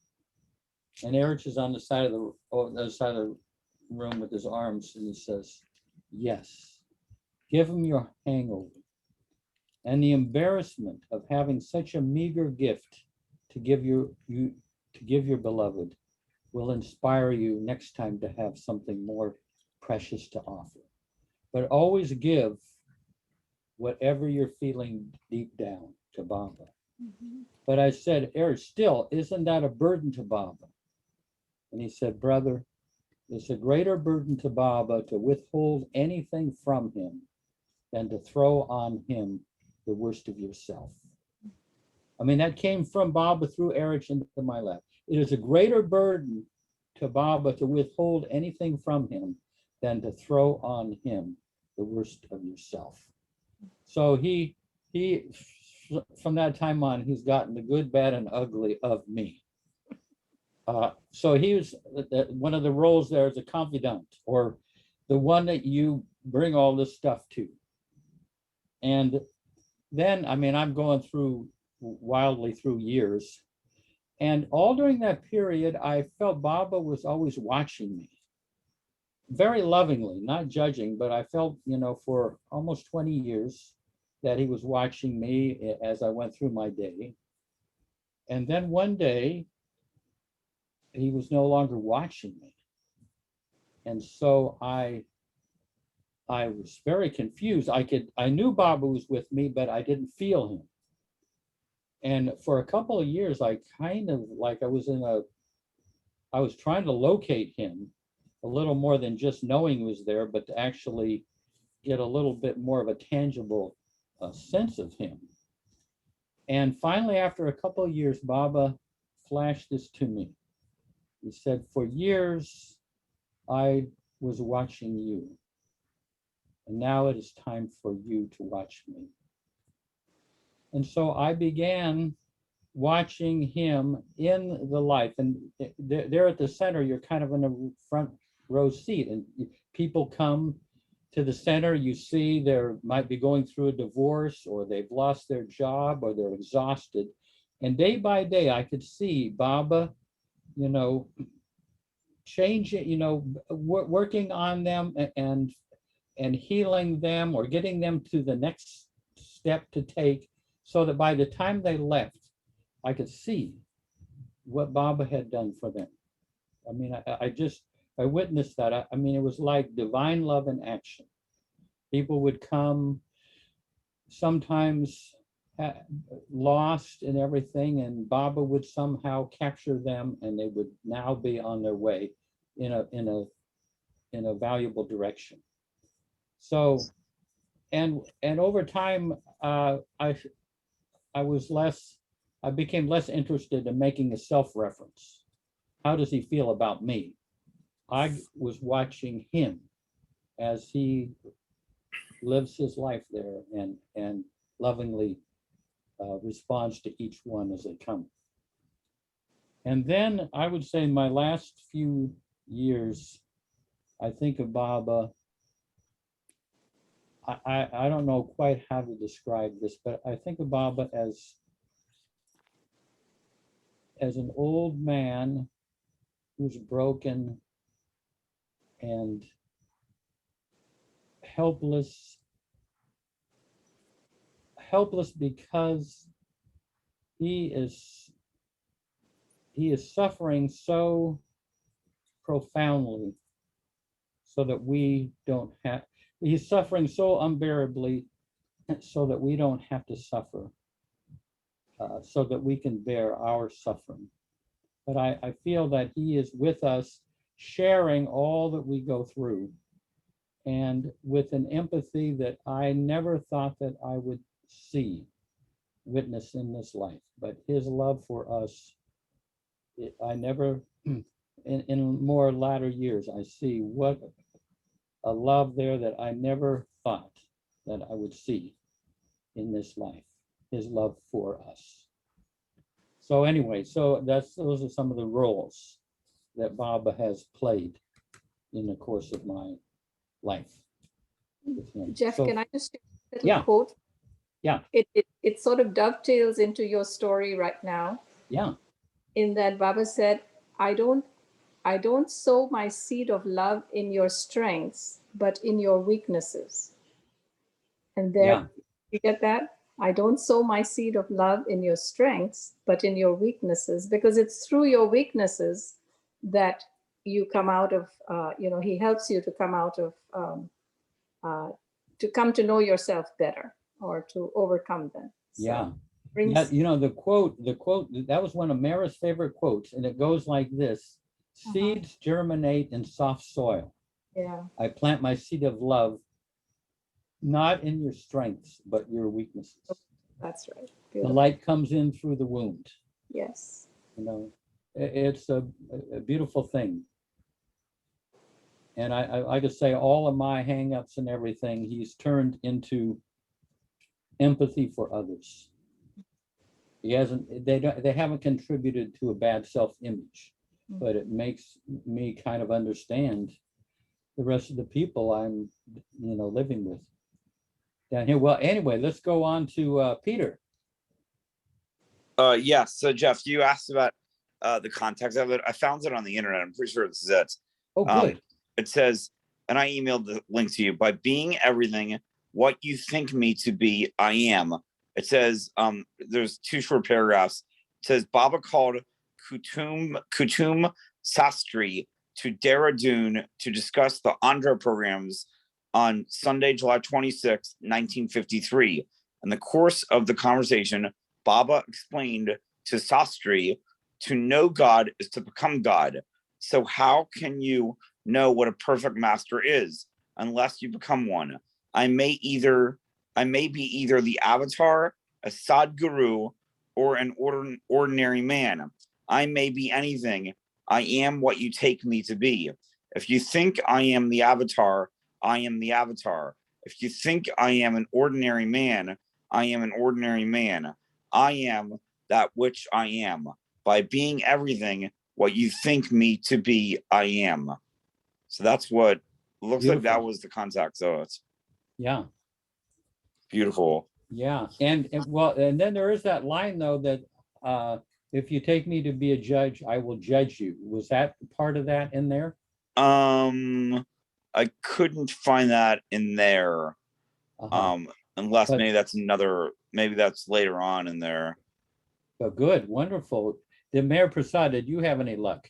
[SPEAKER 1] And Erich is on the side of the room with his arms, and he says, yes, give him your hangover. And the embarrassment of having such a meager gift to give your beloved will inspire you next time to have something more precious to offer. But always give whatever you're feeling deep down to Baba. Mm-hmm. But I said, Erich, still, isn't that a burden to Baba? And he said, brother, it's a greater burden to Baba to withhold anything from him than to throw on him the worst of yourself. I mean, that came from Baba through Erich into my lap. It is a greater burden to Baba to withhold anything from him than to throw on him the worst of yourself. So he from that time on, he's gotten the good, bad, and ugly of me. So he was one of the roles there as a confidant, or the one that you bring all this stuff to. And then, I mean, I'm going through wildly through years. And all during that period, I felt Baba was always watching me. Very lovingly, not judging, but I felt, for almost 20 years that he was watching me as I went through my day. And then one day, he was no longer watching me. And so I was very confused. I knew Baba was with me, but I didn't feel him. And for a couple of years, I kind of like I was trying to locate him a little more than just knowing he was there, but to actually get a little bit more of a tangible sense of him. And finally, after a couple of years, Baba flashed this to me. He said, for years, I was watching you. And now it is time for you to watch me. And so I began watching him in the life. And there at the center, you're kind of in a front row seat. And people come to the center, you see they might be going through a divorce, or they've lost their job, or they're exhausted. And day by day, I could see Baba, changing, working on them and healing them, or getting them to the next step to take, so that by the time they left, I could see what Baba had done for them. I mean, I witnessed that. I mean, it was like divine love in action. People would come, sometimes lost in everything, and Baba would somehow capture them, and they would now be on their way in a valuable direction. So, and over time, I was less I became less interested in making a self-reference. How does he feel about me? I was watching him as he lives his life there and lovingly responds to each one as they come. And then I would say my last few years, I think of Baba. I don't know quite how to describe this, but I think of Baba as an old man who's broken and helpless because he is suffering so profoundly so that we don't have, he's suffering so unbearably so that we don't have to suffer, so that we can bear our suffering. But I feel that he is with us, sharing all that we go through, and with an empathy that I never thought that I would witness in this life. But his love for us, I never, in more latter years, I see what a love there that I never thought that I would see in this life, his love for us. So anyway, so those are some of the roles that Baba has played in the course of my life with him.
[SPEAKER 5] Jeff,
[SPEAKER 1] So,
[SPEAKER 5] can I just share a little
[SPEAKER 1] yeah.
[SPEAKER 5] quote?
[SPEAKER 1] Yeah.
[SPEAKER 5] It sort of dovetails into your story right now.
[SPEAKER 1] Yeah.
[SPEAKER 5] In that Baba said, I don't sow my seed of love in your strengths, but in your weaknesses. And there,
[SPEAKER 1] Yeah.
[SPEAKER 5] you get that? I don't sow my seed of love in your strengths, but in your weaknesses, because it's through your weaknesses that you come out of, he helps you to come out of, to come to know yourself better or to overcome them. So
[SPEAKER 1] Yeah.
[SPEAKER 5] brings,
[SPEAKER 1] The quote, that was one of Mara's favorite quotes, and it goes like this: seeds germinate in soft soil.
[SPEAKER 5] yeah,
[SPEAKER 1] I plant my seed of love, not in your strengths, but your weaknesses.
[SPEAKER 5] that's right.
[SPEAKER 1] The
[SPEAKER 5] Beautiful.
[SPEAKER 1] light comes in through the wound.
[SPEAKER 5] Yes.
[SPEAKER 1] It's a beautiful thing. And I could say all of my hangups and everything, he's turned into empathy for others. They haven't contributed to a bad self-image, but it makes me kind of understand the rest of the people I'm, living with down here. Well, anyway, let's go on to Peter.
[SPEAKER 9] Yeah. So Jeff, you asked about the context of it. I found it on the internet. I'm pretty sure this is it.
[SPEAKER 1] Oh, good.
[SPEAKER 9] It says, and I emailed the link to you, by being everything, what you think me to be, I am. It says, there's two short paragraphs. It says, Baba called Kutum Sastry to Dehradun to discuss the Andhra programs on Sunday, July 26, 1953. In the course of the conversation, Baba explained to Sastry, to know God is to become God. So how can you know what a perfect master is unless you become one? I may be either the avatar, a Sadguru, or an ordinary man. I may be anything. I am what you take me to be. If you think I am the avatar, I am the avatar. If you think I am an ordinary man, I am an ordinary man. I am that which I am. By being everything, what you think me to be, I am. So that's what looks
[SPEAKER 1] Beautiful.
[SPEAKER 9] like that was the context of it.
[SPEAKER 1] Yeah.
[SPEAKER 9] Beautiful.
[SPEAKER 1] Yeah. And then there is that line though that if you take me to be a judge, I will judge you. Was that part of that in there?
[SPEAKER 9] I couldn't find that in there. Unless maybe that's later on in there.
[SPEAKER 1] But good, wonderful. The Mayor Prasad, did you have any luck?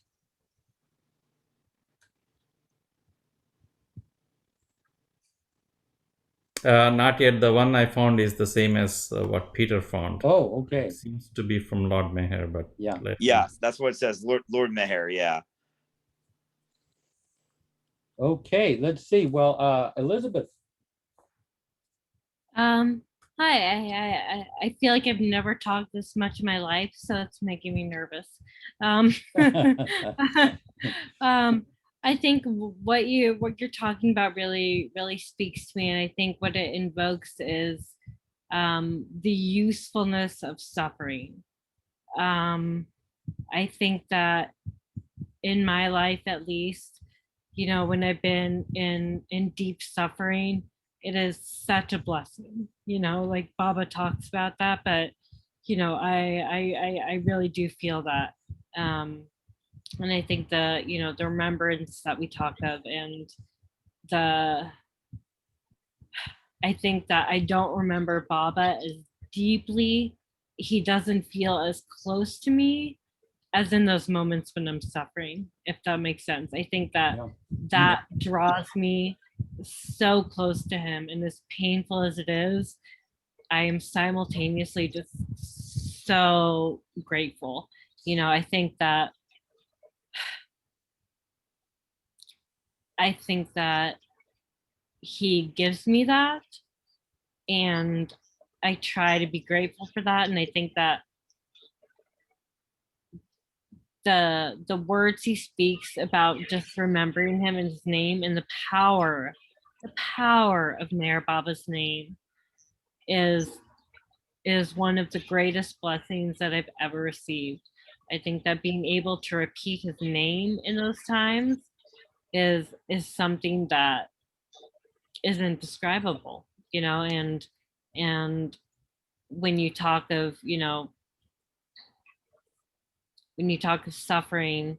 [SPEAKER 6] Not yet. The one I found is the same as what Peter found.
[SPEAKER 1] Oh, okay.
[SPEAKER 6] It seems to be from Lord Meher, but
[SPEAKER 9] yeah, that's what it says. Lord Meher, yeah.
[SPEAKER 1] Okay, let's see. Well, Elizabeth.
[SPEAKER 3] Hi, I feel like I've never talked this much in my life, so it's making me nervous. Um, I think what you're talking about really speaks to me, and I think what it invokes is the usefulness of suffering. I think that in my life, at least, when I've been in deep suffering, it is such a blessing. Like Baba talks about that, but I really do feel that. And I think the remembrance that we talk of, and the I think that I don't remember Baba as deeply. He doesn't feel as close to me as in those moments when I'm suffering, if that makes sense. I think that
[SPEAKER 1] Yeah.
[SPEAKER 3] that draws me so close to him, and as painful as it is, I am simultaneously just so grateful. I think that he gives me that, and I try to be grateful for that. And I think that the words he speaks about, just remembering him and his name, and the power of Mayor Baba's name is one of the greatest blessings that I've ever received. I think that being able to repeat his name in those times is something that is indescribable, and when you talk of suffering,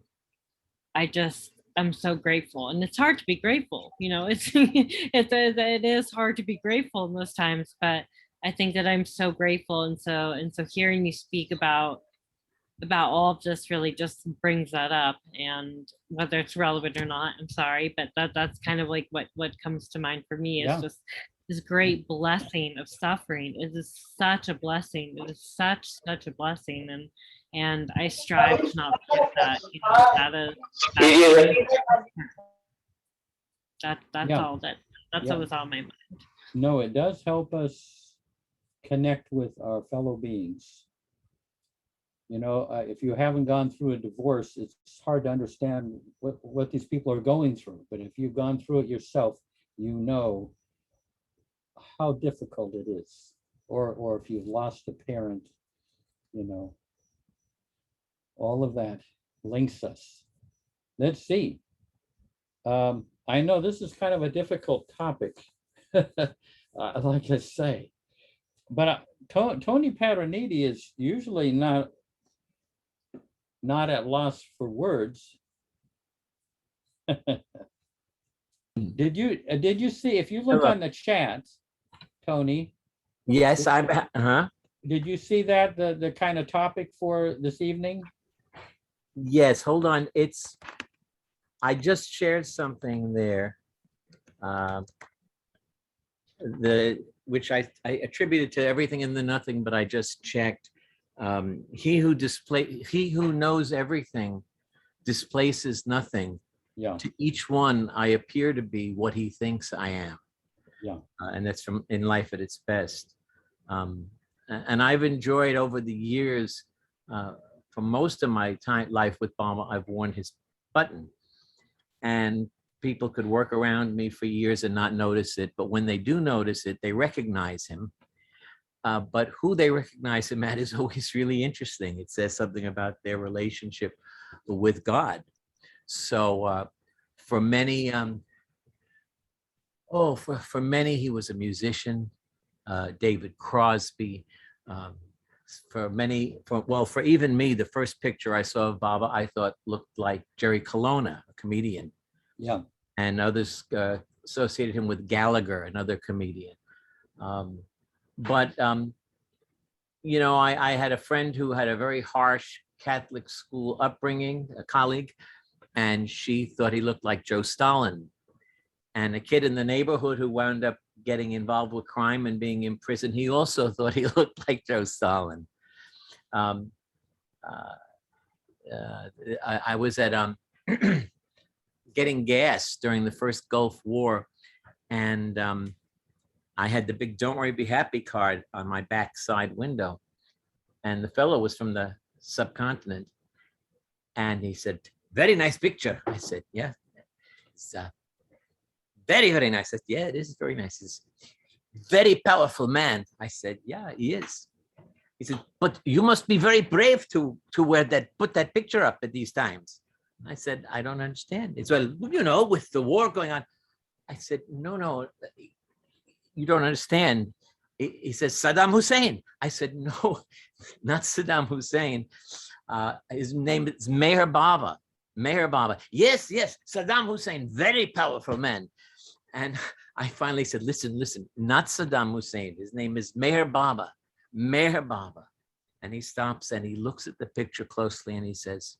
[SPEAKER 3] I'm so grateful, and it's hard to be grateful. It is hard to be grateful in those times, but I think that I'm so grateful, and so hearing you speak about all of this really just brings that up. And whether it's relevant or not, I'm sorry, but that's kind of like what comes to mind for me is
[SPEAKER 1] Yeah.
[SPEAKER 3] just this great blessing of suffering. It is such a blessing. It is such a blessing, and I strive to not forget that. That's
[SPEAKER 1] Yeah.
[SPEAKER 3] all that's
[SPEAKER 1] Yeah.
[SPEAKER 3] what was on my mind.
[SPEAKER 1] No, it does help us connect with our fellow beings. If you haven't gone through a divorce, it's hard to understand what these people are going through. But if you've gone through it yourself, you know how difficult it is. Or if you've lost a parent, all of that links us. Let's see. I know this is kind of a difficult topic, like I say, but Tony Paterniti is usually not at loss for words. Did you see, if you look
[SPEAKER 10] Hello.
[SPEAKER 1] on the chat, Tony,
[SPEAKER 10] Yes, I'm.
[SPEAKER 1] did you see that the kind of topic for this evening?
[SPEAKER 10] Yes, hold on. I just shared something there, which I attributed to everything in the nothing, but I just checked. He who knows everything displaces nothing.
[SPEAKER 1] Yeah.
[SPEAKER 10] To each one, I appear to be what he thinks I am.
[SPEAKER 1] Yeah.
[SPEAKER 10] And that's from In Life at Its Best. And I've enjoyed over the years, for most of my life with Baba, I've worn his button. And people could work around me for years and not notice it. But when they do notice it, they recognize him. But who they recognize him at is always really interesting. It says something about their relationship with God. So for many, for many, he was a musician. David Crosby. For even me, the first picture I saw of Baba, I thought looked like Jerry Colonna, a comedian.
[SPEAKER 1] Yeah.
[SPEAKER 10] And others associated him with Gallagher, another comedian. I had a friend who had a very harsh Catholic school upbringing, a colleague, and she thought he looked like Joe Stalin. And a kid in the neighborhood who wound up getting involved with crime and being in prison, he also thought he looked like Joe Stalin. I was at getting gas during the first Gulf War, and I had the big "Don't Worry, Be Happy" card on my back side window, and the fellow was from the subcontinent, and he said, "Very nice picture." I said, "Yeah, it's very, very nice." I said, "Yeah, it is very nice. He's very powerful man." I said, "Yeah, he is." He said, "But you must be very brave to wear that, put that picture up at these times." I said, "I don't understand." It's, "Well, you know, with the war going on." I said, no, you don't understand. He says, "Saddam Hussein." I said, "No, not Saddam Hussein. His name is Meher Baba. Meher Baba. Yes, Saddam Hussein, very powerful man." And I finally said, listen, not Saddam Hussein. His name is Meher Baba. Meher Baba. And he stops and he looks at the picture closely and he says,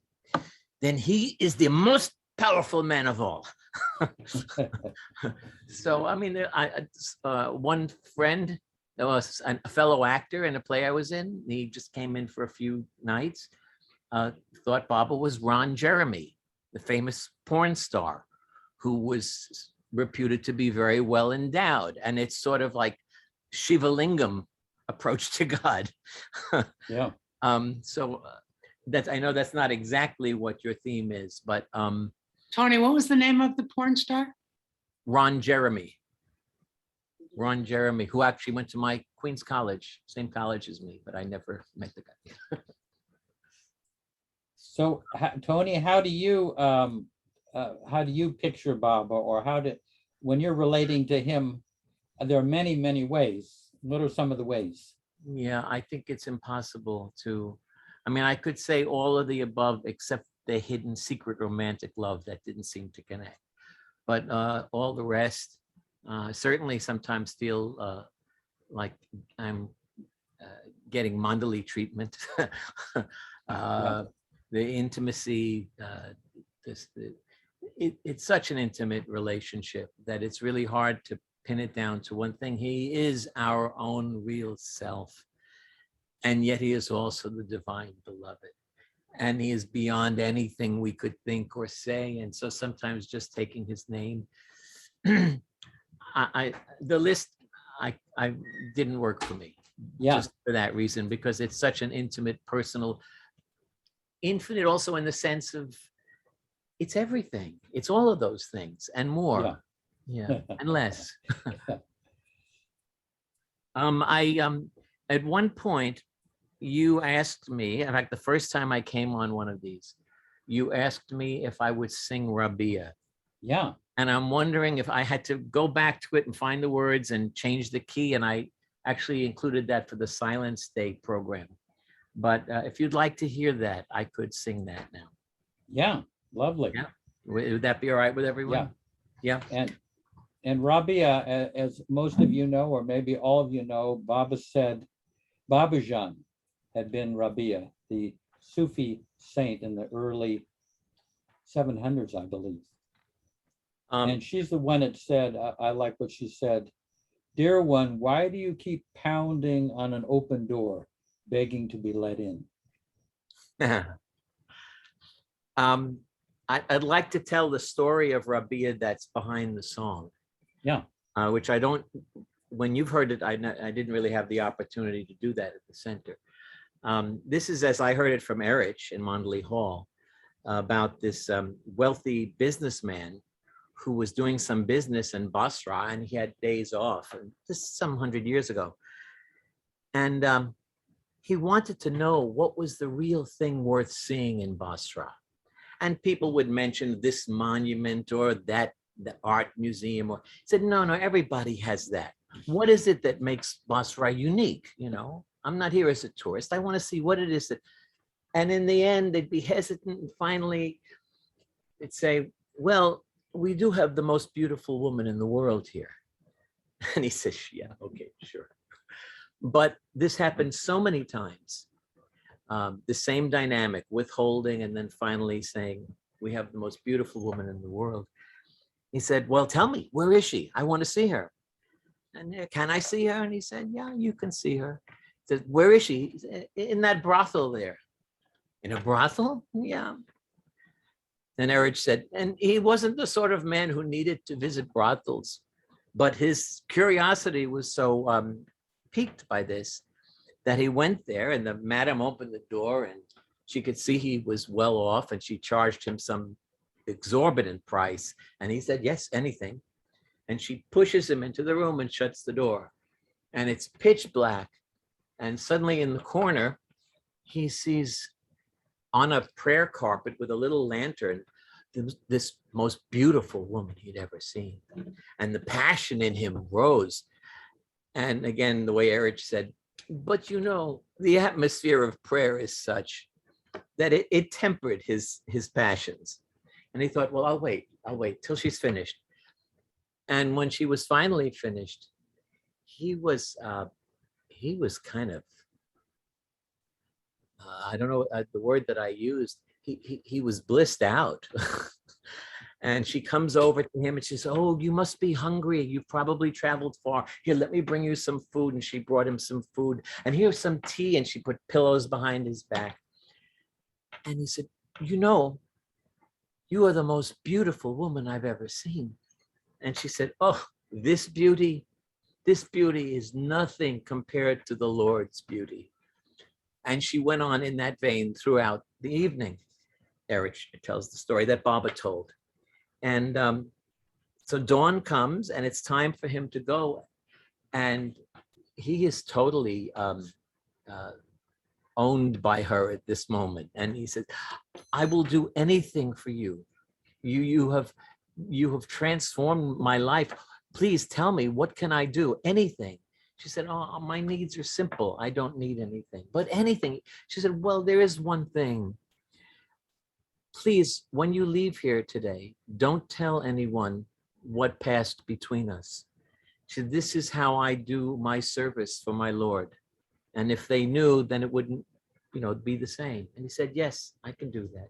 [SPEAKER 10] "Then he is the most powerful man of all." So, I mean, one friend, there was a fellow actor in a play I was in. He just came in for a few nights. Thought Baba was Ron Jeremy, the famous porn star, who was reputed to be very well endowed. And it's sort of like Shiva Lingam approach to God.
[SPEAKER 1] Yeah.
[SPEAKER 10] So that's, I know that's not exactly what your theme is, but
[SPEAKER 8] Tony, what was the name of the porn star?
[SPEAKER 10] Ron Jeremy, who actually went to my Queens College, same college as me, but I never met the guy.
[SPEAKER 1] So Tony, how do you picture Baba, or when you're relating to him? There are many, many ways. What are some of the ways?
[SPEAKER 10] Yeah, I think it's impossible to, I mean, I could say all of the above except the hidden secret romantic love that didn't seem to connect. But all the rest, certainly sometimes feel like I'm getting Mandali treatment. The intimacy, it's such an intimate relationship that it's really hard to pin it down to one thing. He is our own real self, and yet he is also the divine beloved, and he is beyond anything we could think or say. And so sometimes just taking his name, the list I didn't work for me.
[SPEAKER 1] Yeah.
[SPEAKER 10] Just for that reason, because it's such an intimate, personal, infinite also in the sense of it's everything. It's all of those things and more. Yeah, and less. At one point, you asked me, in fact, the first time I came on one of these, you asked me if I would sing Rabia.
[SPEAKER 1] Yeah.
[SPEAKER 10] And I'm wondering if I had to go back to it and find the words and change the key. And I actually included that for the Silent State program. But if you'd like to hear that, I could sing that now.
[SPEAKER 1] Yeah, lovely.
[SPEAKER 10] Yeah. Would that be all right with everyone?
[SPEAKER 1] Yeah. And Rabia, as most of you know, or maybe all of you know, Babajan had been Rabia, the Sufi saint in the early 700s, I believe. And she's the one that said, I like what she said, "Dear one, why do you keep pounding on an open door, begging to be let in?"
[SPEAKER 10] I'd like to tell the story of Rabia that's behind the song.
[SPEAKER 1] Yeah.
[SPEAKER 10] Which I don't, when you've heard it, I didn't really have the opportunity to do that at the center. This is as I heard it from Erich in Mondley Hall about this wealthy businessman who was doing some business in Basra, and he had days off. And this is some 100 years ago. And he wanted to know what was the real thing worth seeing in Basra. And people would mention this monument or that, the art museum, or he said, no, everybody has that. What is it that makes Basra unique? You know, I'm not here as a tourist. I want to see what it is that, and in the end, they'd be hesitant. And finally, they'd say, well, we do have the most beautiful woman in the world here. And he says, yeah, okay, sure. But this happened so many times. The same dynamic, withholding, and then finally saying, we have the most beautiful woman in the world. He said, well, tell me, where is she? I want to see her. And can I see her? And he said, yeah, you can see her. He said, where is she? He said, in that brothel there. In a brothel? Yeah. And Erich said, and he wasn't the sort of man who needed to visit brothels But his curiosity was so piqued by this that he went there, and the madam opened the door and she could see he was well off, and she charged him some exorbitant price. And he said, yes, anything. And she pushes him into the room and shuts the door. And it's pitch black. And suddenly in the corner, he sees on a prayer carpet with a little lantern, this most beautiful woman he'd ever seen. And the passion in him rose. And again, the way Erich said, but you know, the atmosphere of prayer is such that it tempered his passions. And he thought, well, I'll wait till she's finished. And when she was finally finished, he was kind of, I don't know the word that I used, he was blissed out. And she comes over to him and she says, oh, you must be hungry. You probably traveled far. Here, let me bring you some food. And she brought him some food. And here's some tea. And she put pillows behind his back. And he said, you know, you are the most beautiful woman I've ever seen. And she said, oh, this beauty is nothing compared to the Lord's beauty. And she went on in that vein throughout the evening. Erich tells the story that Baba told. And so dawn comes and it's time for him to go. And he is totally owned by her at this moment. And he said, I will do anything for you. You have transformed my life. Please tell me, what can I do? Anything. She said, oh, my needs are simple. I don't need anything, but anything. She said, well, there is one thing. Please, when you leave here today, don't tell anyone what passed between us. She said, this is how I do my service for my Lord. And if they knew, then it wouldn't, be the same. And he said, yes, I can do that.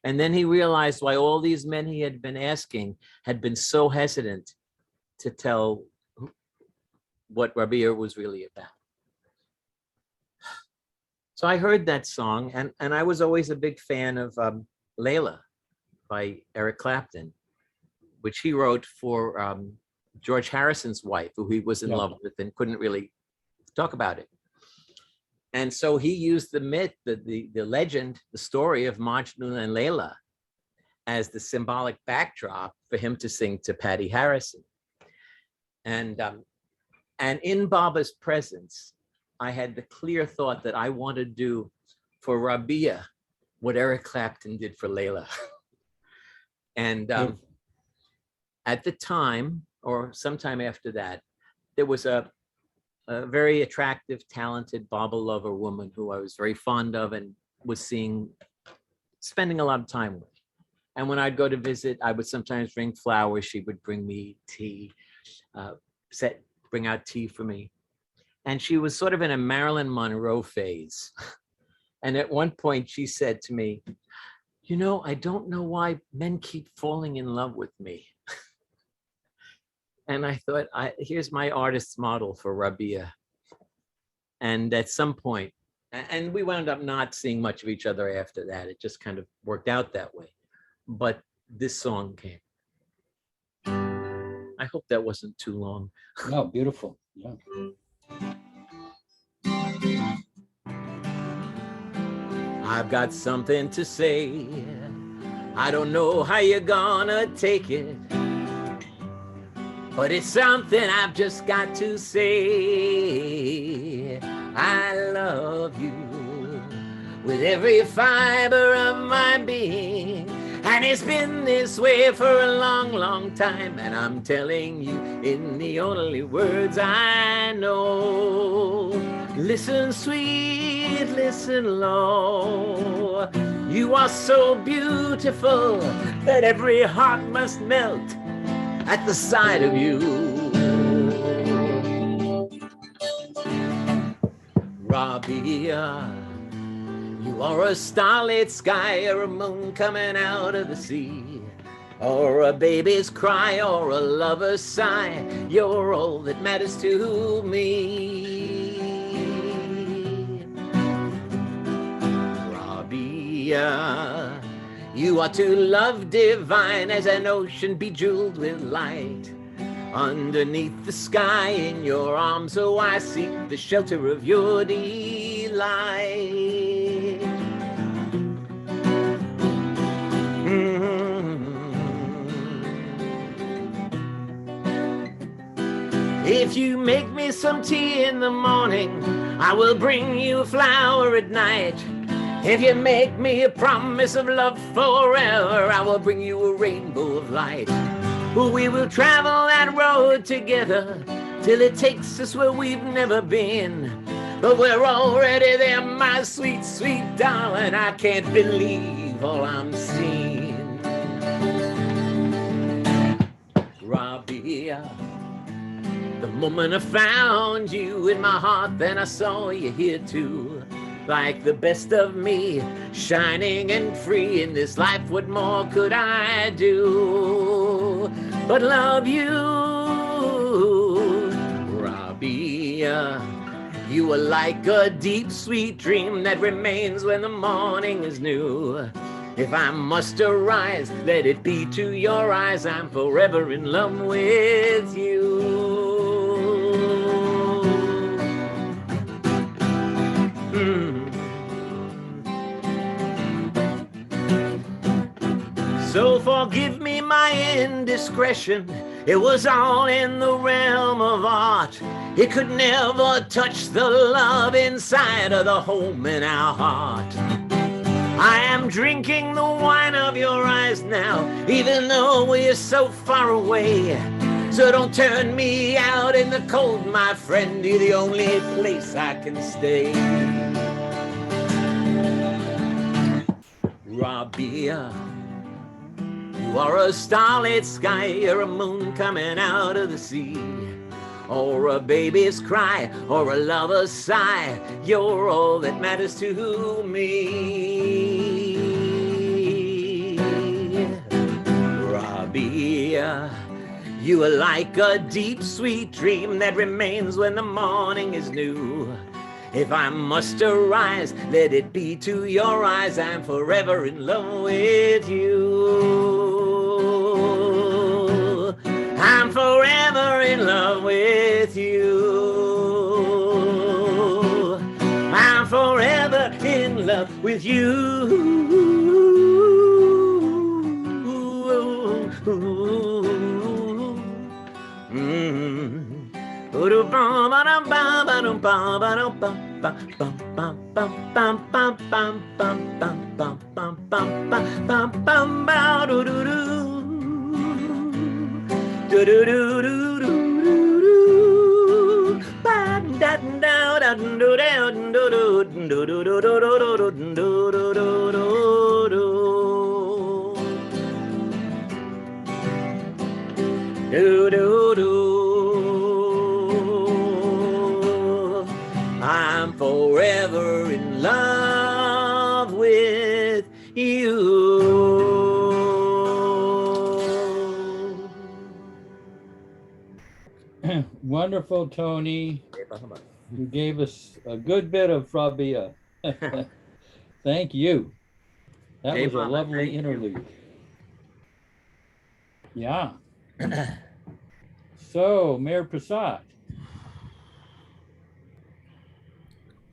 [SPEAKER 10] And then he realized why all these men he had been asking had been so hesitant to tell what Rabia was really about. So I heard that song, and I was always a big fan of Layla by Eric Clapton, which he wrote for George Harrison's wife, who he was in love with and couldn't really talk about it. And so he used the myth, the legend, the story of Majnun and Layla as the symbolic backdrop for him to sing to Patty Harrison. And in Baba's presence, I had the clear thought that I want to do for Rabia what Eric Clapton did for Layla. And at the time, or sometime after that, there was a very attractive, talented Baba lover woman who I was very fond of and was spending a lot of time with. And when I'd go to visit, I would sometimes bring flowers. She would bring me tea, bring out tea for me. And she was sort of in a Marilyn Monroe phase. And at one point she said to me, I don't know why men keep falling in love with me. And I thought, here's my artist's model for Rabia. And at some point, and we wound up not seeing much of each other after that. It just kind of worked out that way. But this song came. I hope that wasn't too long.
[SPEAKER 1] No, beautiful. Yeah.
[SPEAKER 10] I've got something to say. I don't know how you're gonna take it, but it's something I've just got to say. I love you with every fiber of my being, and it's been this way for a long, long time, and I'm telling you in the only words I know. Listen, sweet, listen low. You are so beautiful that every heart must melt at the sight of you. Rabia, you are a starlit sky, or a moon coming out of the sea, or a baby's cry, or a lover's sigh. You're all that matters to me. Rabia, you are to love divine as an ocean bejeweled with light, Underneath the sky in your arms, so I seek the shelter of your delight. If you make me some tea in the morning, I will bring you a flower at night. If you make me a promise of love forever, I will bring you a rainbow of light. We will travel that road together till it takes us where we've never been. But we're already there, my sweet, sweet darling. I can't believe all I'm seeing. Robbie, the moment I found you in my heart, then I saw you here too. Like the best of me, shining and free in this life, what more could I do but love you, Robbie? You are like a deep, sweet dream that remains when the morning is new. If I must arise, let it be to your eyes. I'm forever in love with you. So forgive me my indiscretion. It was all in the realm of art. It could never touch the love inside of the home in our heart. I am drinking the wine of your eyes now, even though we're so far away. So don't turn me out in the cold, my friend. You're the only place I can stay. Robbie, you are a starlit sky, you're a moon coming out of the sea, or a baby's cry, or a lover's sigh. You're all that matters to me. Robbie, you are like a deep, sweet dream that remains when the morning is new. If I must arise, let it be to your eyes. I'm forever in love with you. I'm forever in love with you. I'm forever in love with you. I'm forever in love with you.
[SPEAKER 1] Wonderful, Tony. You gave us a good bit of Frabia. Thank you. That
[SPEAKER 10] Hey,
[SPEAKER 1] was a
[SPEAKER 10] Mama,
[SPEAKER 1] lovely
[SPEAKER 10] thank you.
[SPEAKER 1] interlude. Yeah. So, Mayor Prasad.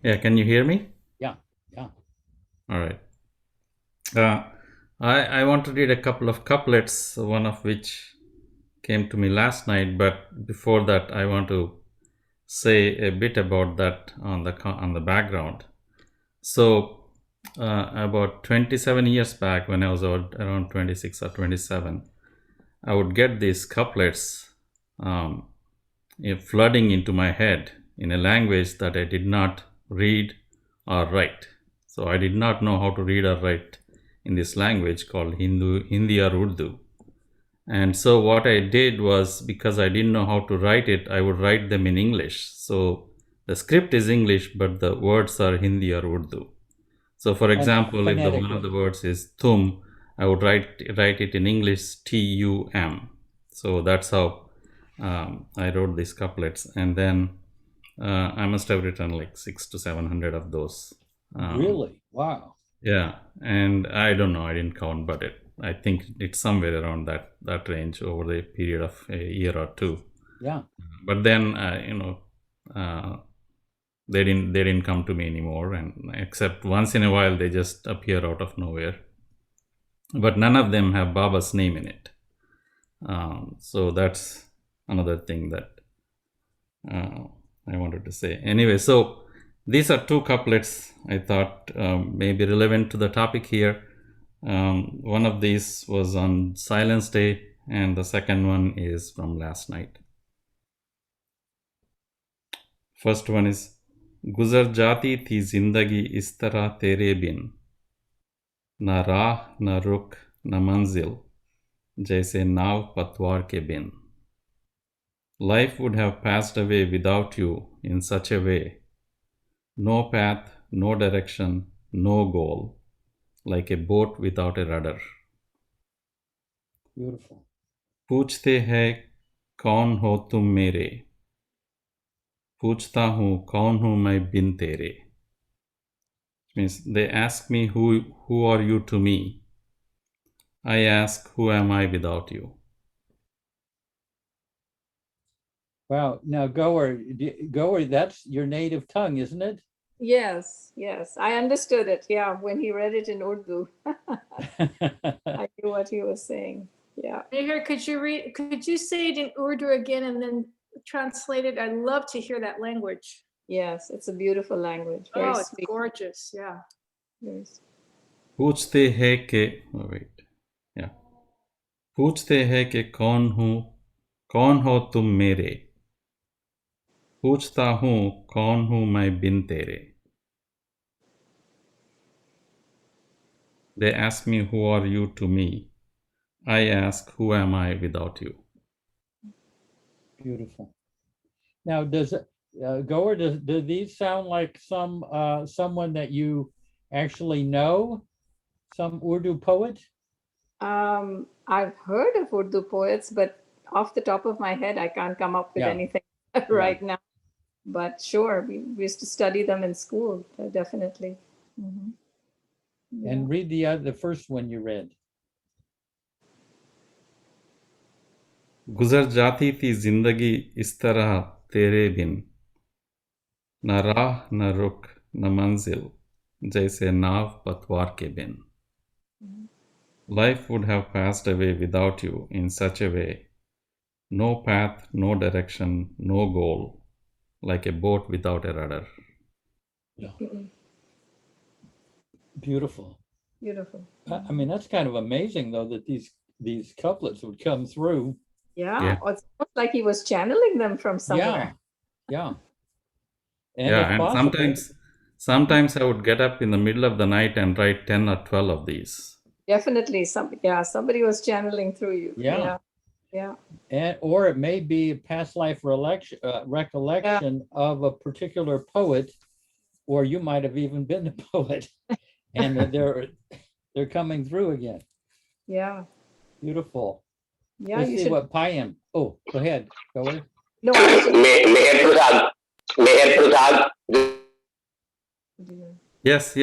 [SPEAKER 6] Yeah, can you hear me?
[SPEAKER 1] Yeah, yeah.
[SPEAKER 6] All right. I want to read a couple of couplets, one of which came to me last night, but before that, I want to say a bit about that on the background. So, about 27 years back, when I was around 26 or 27, I would get these couplets flooding into my head in a language that I did not read or write. So I did not know how to read or write in this language called Hindi or Urdu. And so what I did was, because I didn't know how to write it, I would write them in English. So the script is English, but the words are Hindi or Urdu. So for example, if one of the words is tum, I would write it in English TUM. So that's how I wrote these couplets. And then I must have written like 600 to 700 of those.
[SPEAKER 1] Really? Wow.
[SPEAKER 6] Yeah. And I don't know, I didn't count, but I think it's somewhere around that range over the period of a year or two.
[SPEAKER 1] Yeah.
[SPEAKER 6] But then they didn't come to me anymore, and except once in a while they just appear out of nowhere. But none of them have Baba's name in it. So that's another thing that I wanted to say. Anyway, so these are two couplets I thought may be relevant to the topic here. One of these was on Silence Day, and the second one is from last night. First one is गुजर जाती थी जिंदगी इस तरह तेरे बिन, न राह न रुख न मंजिल, जैसे नाव पतवार के बिन. Life would have passed away without you in such a way. No path, no direction, no goal, like a boat without a rudder.
[SPEAKER 1] Beautiful.
[SPEAKER 6] पूछते हैं कौन हो तुम मेरे, पूछता हूँ कौन हूँ मैं बिन तेरे. Which means they ask me who are you to me. I ask who am I without you.
[SPEAKER 1] Wow. Now, Goer, that's your native tongue, isn't it?
[SPEAKER 5] Yes, yes. I understood it. Yeah, when he read it in Urdu, I knew what he was saying. Yeah.
[SPEAKER 4] Meher, could you say it in Urdu again and then translate it? I'd love to hear that language.
[SPEAKER 5] Yes, it's a beautiful language. Very
[SPEAKER 4] Oh, it's
[SPEAKER 5] sweet.
[SPEAKER 4] gorgeous. Yeah.
[SPEAKER 5] Very sweet.
[SPEAKER 6] पूछते हैं कि wait, yeah. पूछते हैं कि कौन हो तुम मेरे, पूछता हूँ कौन हूँ मैं बिन तेरे. They ask me who are you to me. I ask who am I without you.
[SPEAKER 1] Beautiful. Now, does Goer, do these sound like someone that you actually know, some Urdu poet?
[SPEAKER 5] I've heard of Urdu poets, but off the top of my head, I can't come up with
[SPEAKER 1] Yeah.
[SPEAKER 5] anything right now. But sure, we used to study them in school, definitely. Mhm. Yeah.
[SPEAKER 1] And read the first one you read.
[SPEAKER 6] गुजर जाती थी जिंदगी इस तरह तेरे बिन, न राह न रुख न मंजिल, जैसे नाव पतवार के बिन. Life would have passed away without you in such a way. No path, no direction, no goal, like a boat without a rudder.
[SPEAKER 1] Yeah.
[SPEAKER 5] Mhm.
[SPEAKER 1] Beautiful.
[SPEAKER 5] Beautiful.
[SPEAKER 1] I mean, that's kind of amazing, though, that these couplets would come through.
[SPEAKER 5] Yeah. It's almost like he was channeling them from somewhere.
[SPEAKER 1] Yeah. And
[SPEAKER 6] Yeah,
[SPEAKER 1] if
[SPEAKER 6] and
[SPEAKER 1] possible,
[SPEAKER 6] sometimes I would get up in the middle of the night and write 10 or 12 of these.
[SPEAKER 5] Definitely. Somebody was channeling through you.
[SPEAKER 1] Yeah.
[SPEAKER 5] Yeah.
[SPEAKER 1] or it may be a past life recollection of a particular poet, or you might have even been the poet, and they're coming through again.
[SPEAKER 5] Yeah.
[SPEAKER 1] Beautiful.
[SPEAKER 5] Yeah.
[SPEAKER 1] Let's
[SPEAKER 5] You
[SPEAKER 1] see
[SPEAKER 5] should.
[SPEAKER 1] what Payam. Oh, go ahead. Go ahead.
[SPEAKER 5] No, I was just.
[SPEAKER 11] Meher Prasad.
[SPEAKER 6] Yes.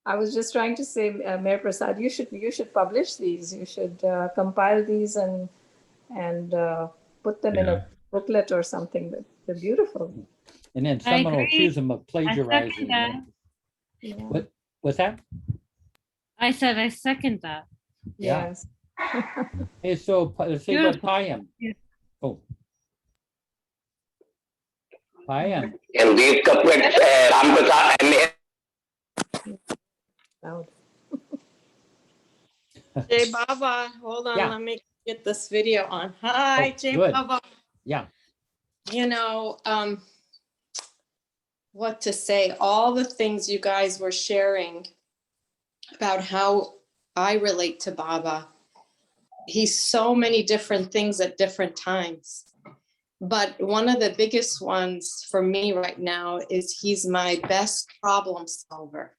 [SPEAKER 5] I was just trying to say, Mayor Prasad, you should publish these. You should compile these and put them in a booklet or something. They're beautiful.
[SPEAKER 1] And then
[SPEAKER 3] I
[SPEAKER 1] someone will
[SPEAKER 3] agree.
[SPEAKER 1] accuse them of
[SPEAKER 3] I
[SPEAKER 1] plagiarizing.
[SPEAKER 3] second that.
[SPEAKER 5] Yeah.
[SPEAKER 1] What's that?
[SPEAKER 3] I said I second that.
[SPEAKER 1] Yeah.
[SPEAKER 5] Yes.
[SPEAKER 1] Hey, so let's see what
[SPEAKER 3] Beautiful.
[SPEAKER 1] Payam.
[SPEAKER 3] Yeah.
[SPEAKER 1] Oh. Payam.
[SPEAKER 11] And these couplets, Ram Prasad and Meher.
[SPEAKER 5] Loud.
[SPEAKER 12] Jay Baba, hold on,
[SPEAKER 1] Yeah.
[SPEAKER 12] let me get this video on. Hi,
[SPEAKER 1] Oh,
[SPEAKER 12] Jay
[SPEAKER 1] good.
[SPEAKER 12] Baba.
[SPEAKER 1] Yeah.
[SPEAKER 12] You know, what to say, all the things you guys were sharing about how I relate to Baba. He's so many different things at different times. But one of the biggest ones for me right now is he's my best problem solver.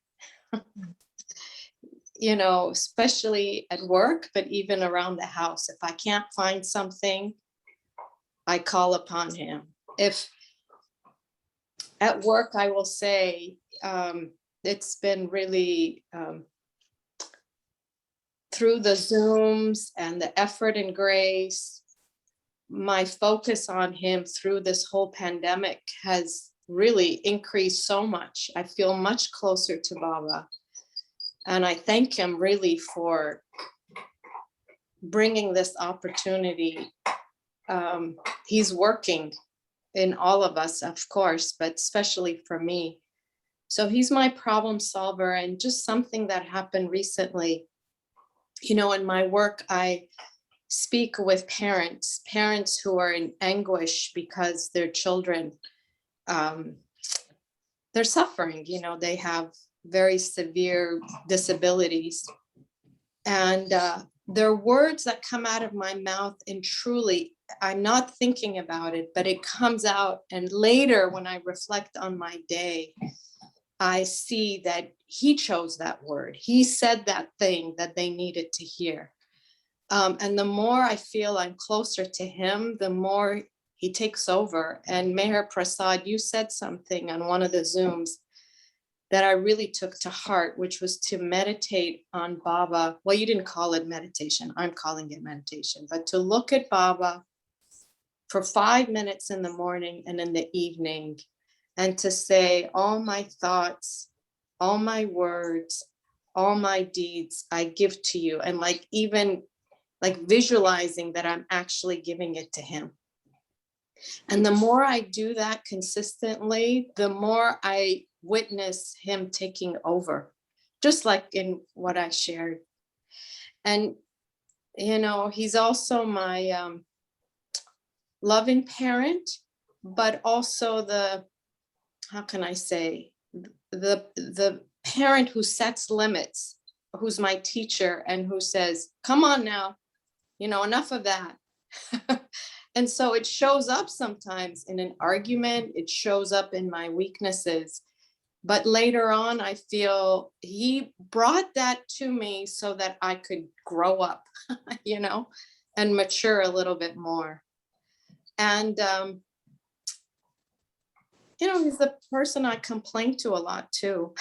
[SPEAKER 12] You know, especially at work, but even around the house. If I can't find something, I call upon him. If at work, I will say, it's been really through the Zooms and the effort and grace, my focus on him through this whole pandemic has really increased so much. I feel much closer to Baba. And I thank him really for bringing this opportunity. He's working in all of us, of course, but especially for me. So he's my problem solver. And just something that happened recently, you know, in my work, I speak with parents who are in anguish because their children, they're suffering, you know, they have very severe disabilities. And there are words that come out of my mouth, and truly, I'm not thinking about it, but it comes out. And later, when I reflect on my day, I see that he chose that word. He said that thing that they needed to hear. And the more I feel I'm closer to him, the more he takes over. And Meher Prasad, you said something on one of the Zooms that I really took to heart, which was to meditate on Baba. Well, you didn't call it meditation. I'm calling it meditation, but to look at Baba for 5 minutes in the morning and in the evening, and to say, all my thoughts, all my words, all my deeds, I give to you. And like, even like visualizing that I'm actually giving it to him. And the more I do that consistently, the more I witness him taking over, just like in what I shared. And, you know, he's also my loving parent, but also the, how can I say, the parent who sets limits, who's my teacher and who says, come on now, you know, enough of that. And so it shows up sometimes in an argument, it shows up in my weaknesses. But later on, I feel he brought that to me so that I could grow up, you know, and mature a little bit more. And, you know, he's the person I complain to a lot too.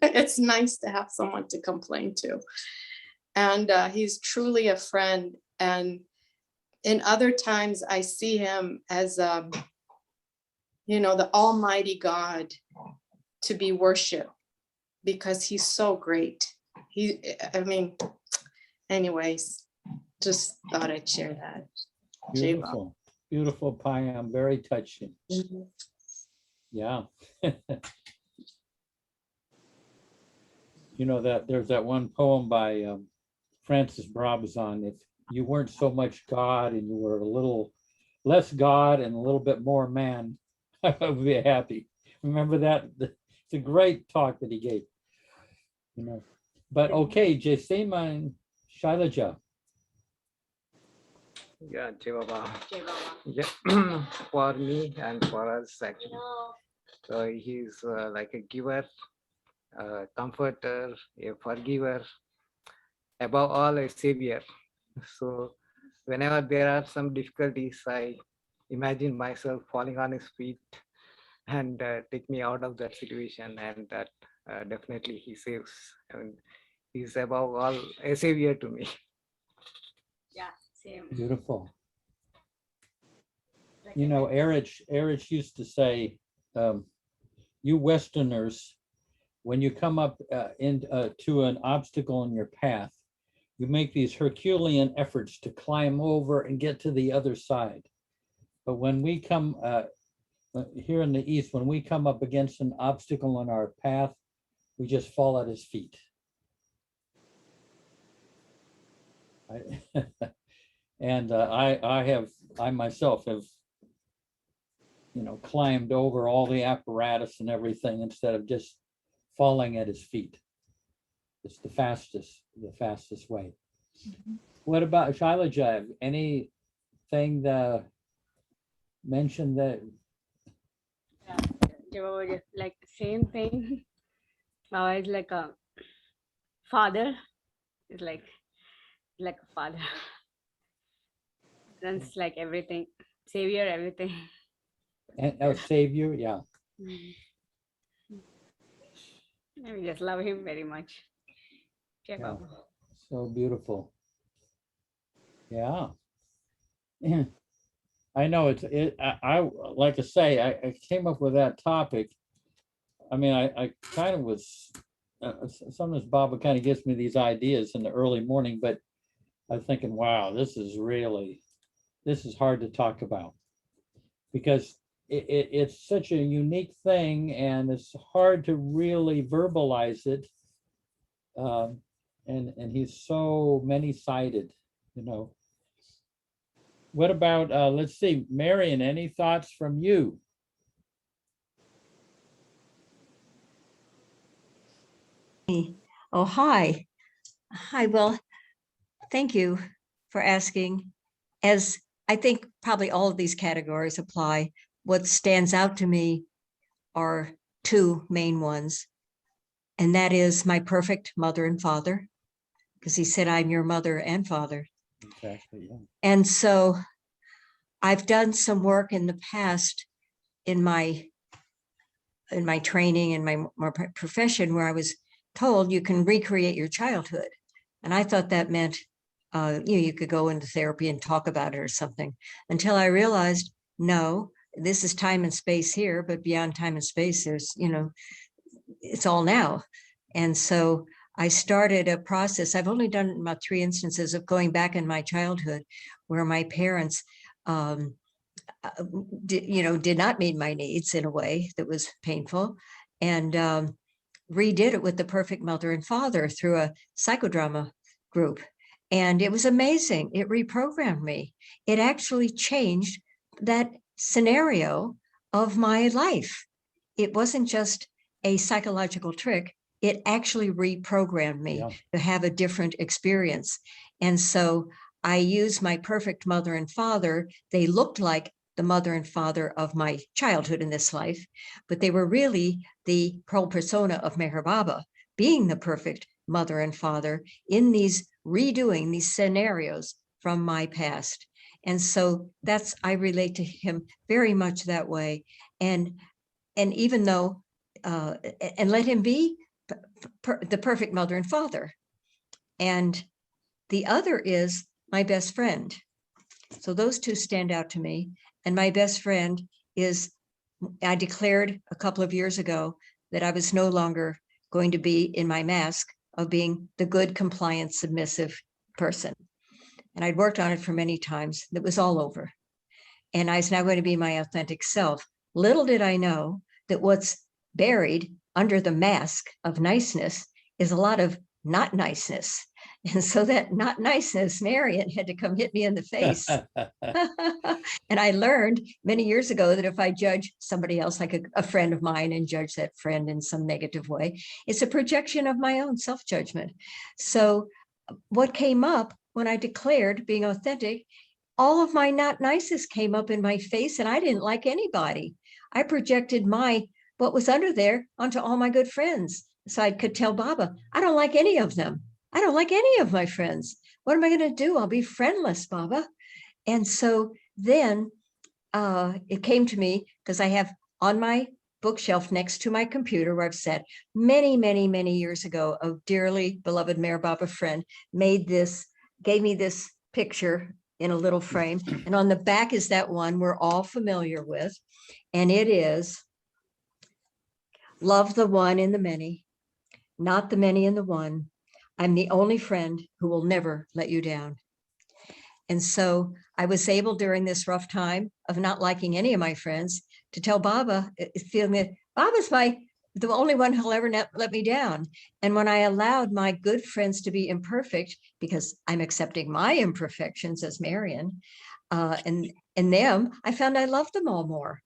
[SPEAKER 12] It's nice to have someone to complain to. And he's truly a friend. And in other times, I see him as, you know, the Almighty God to be worshipped, because he's so great. I mean, anyways, just thought I'd share that.
[SPEAKER 1] Beautiful, beautiful Payam, very touching.
[SPEAKER 12] Mhm.
[SPEAKER 1] Yeah. You know that there's that one poem by Francis Brabazon. If you weren't so much God and you were a little less God and a little bit more man, I would be happy. Remember that? It's a great talk that he gave. You know, but okay, Jasima and Shailaja.
[SPEAKER 2] Yeah, Jivaba. Yeah, for me and for us actually. So he's like a giver, a comforter, a forgiver, above all a savior. So whenever there are some difficulties, I imagine myself falling on his feet and take me out of that situation, and that definitely he saves. And he's above all a savior to me.
[SPEAKER 3] Yeah, same.
[SPEAKER 1] Beautiful. You know, Erich used to say, you Westerners, when you come up to an obstacle in your path, you make these Herculean efforts to climb over and get to the other side. But when we come here in the East, when we come up against an obstacle on our path, we just fall at his feet. And I myself have, you know, climbed over all the apparatus and everything instead of just falling at his feet. It's the fastest way. Mm-hmm. What about Shailaja? Anything that mentioned that?
[SPEAKER 13] Yeah, like same thing. It's like a father. It's like a father. Runs like everything, savior, everything.
[SPEAKER 1] And savior, yeah.
[SPEAKER 13] I just love him very much.
[SPEAKER 1] Yeah. So beautiful. Yeah. I know I like to say, I came up with that topic. I mean, I kind of was, sometimes Baba kind of gives me these ideas in the early morning, but I was thinking, wow, this is hard to talk about because it's such a unique thing and it's hard to really verbalize it. And he's so many-sided, you know. What about, let's see, Marion, any thoughts from you?
[SPEAKER 14] Oh, hi. Hi, well, thank you for asking. As I think probably all of these categories apply, what stands out to me are two main ones. And that is my perfect mother and father, because he said, I'm your mother and father.
[SPEAKER 1] Exactly, yeah.
[SPEAKER 14] And so I've done some work in the past in my training and my profession where I was told you can recreate your childhood. And I thought that meant you could go into therapy and talk about it or something, until I realized, no, this is time and space here, but beyond time and space, there's, it's all now. And so I started a process. I've only done about 3 instances of going back in my childhood where my parents did not meet my needs in a way that was painful, and redid it with the perfect mother and father through a psychodrama group. And it was amazing. It reprogrammed me. It actually changed that scenario of my life. It wasn't just a psychological trick. It actually reprogrammed me to have a different experience. And so I used my perfect mother and father. They looked like the mother and father of my childhood in this life, but they were really the whole persona of Meher Baba, being the perfect mother and father in these redoing these scenarios from my past. And so I relate to him very much that way. And even though, and let him be the perfect mother and father. And the other is my best friend. So those two stand out to me. And my best friend is, I declared a couple of years ago that I was no longer going to be in my mask of being the good, compliant, submissive person. And I'd worked on it for many times. It was all over. And I was now going to be my authentic self. Little did I know that what's buried under the mask of niceness is a lot of not niceness. And so that not niceness, Marion had to come hit me in the face. And I learned many years ago that if I judge somebody else, like a friend of mine, and judge that friend in some negative way, it's a projection of my own self-judgment. So what came up when I declared being authentic, all of my not nices came up in my face, and I didn't like anybody. I projected what was under there onto all my good friends. So I could tell Baba, I don't like any of them. I don't like any of my friends. What am I going to do? I'll be friendless, Baba. And so then it came to me, because I have on my bookshelf next to my computer where I've sat many, many, many years ago, a dearly beloved Meher Baba friend gave me this picture in a little frame. And on the back is that one we're all familiar with. And it is, love the one in the many, not the many in the one. I'm the only friend who will never let you down. And so I was able during this rough time of not liking any of my friends to tell Baba, feeling that Baba's the only one who'll ever let me down. And when I allowed my good friends to be imperfect, because I'm accepting my imperfections as Marion, and them, I found I loved them all more,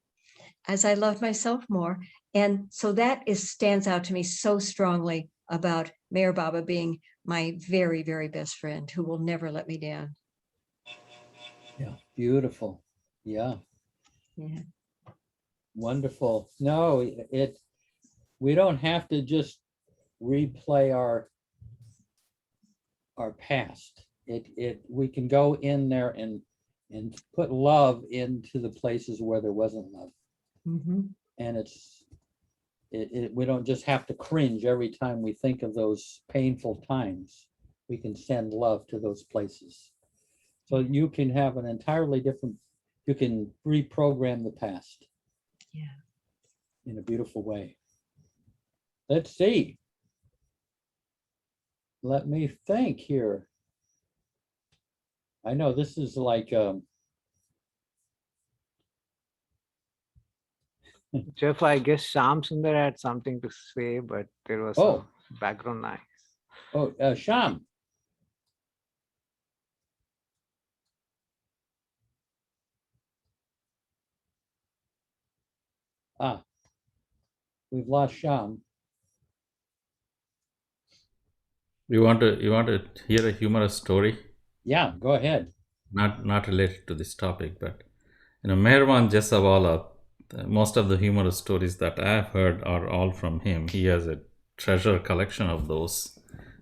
[SPEAKER 14] as I loved myself more. And so that stands out to me so strongly about Meher Baba being my very, very best friend who will never let me down.
[SPEAKER 1] Yeah, beautiful. Yeah.
[SPEAKER 14] Yeah.
[SPEAKER 1] Wonderful. No, we don't have to just replay our past. We can go in there and put love into the places where there wasn't love.
[SPEAKER 14] Mm-hmm.
[SPEAKER 1] And we don't just have to cringe every time we think of those painful times. we can send love to those places. So you can have an entirely different, you can reprogram the past.
[SPEAKER 14] Yeah.
[SPEAKER 1] In a beautiful way. Let's see. Let me think here. I know this is like
[SPEAKER 2] Jeff, I guess Sham Sundar had something to say, but there was some background noise.
[SPEAKER 1] Oh, Sham. Ah, we've lost Sham.
[SPEAKER 6] You want to hear a humorous story?
[SPEAKER 1] Yeah, go ahead.
[SPEAKER 6] Not related to this topic, but Meherwan Jesawala, most of the humorous stories that I have heard are all from him. He has a treasure collection of those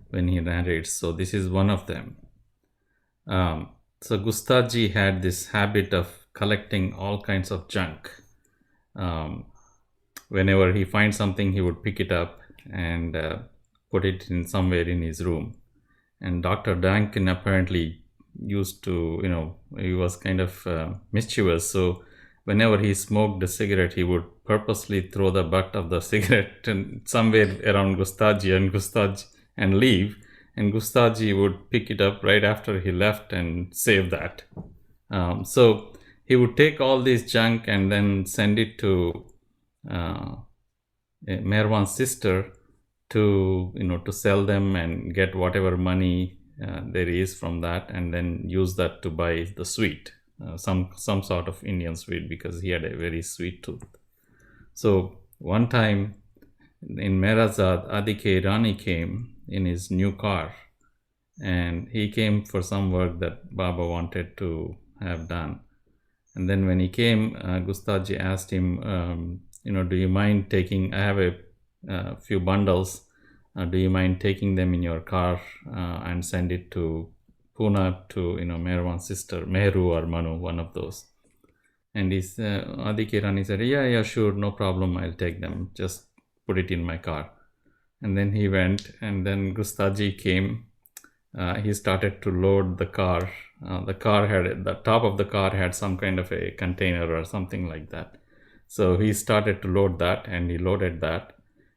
[SPEAKER 6] when he narrates. So this is one of them. So Gustaji had this habit of collecting all kinds of junk. Whenever he finds something, he would pick it up and put it in somewhere in his room. And Dr. Duncan apparently used to, he was kind of mischievous. So whenever he smoked a cigarette, he would purposely throw the butt of the cigarette somewhere around Gustaji and leave. And Gustaji would pick it up right after he left and save that. So he would take all this junk and then send it to Meherwan's sister to sell them and get whatever money there is from that, and then use that to buy the sweet, some sort of Indian sweet, because he had a very sweet tooth. So one time in Merazad, Adike Rani came in his new car, and he came for some work that Baba wanted to have done. And then when he came, Gustaji asked him, do you mind taking, I have a few bundles, do you mind taking them in your car and send it to Pune to, Meherwan's sister, Mehru or Manu, one of those. And Adike Rani said, yeah, sure, no problem, I'll take them, just put it in my car. And then he went, and then Gustaji came, he started to load the car. The top of the car had some kind of a container or something like that. So he started to load that, and he loaded that.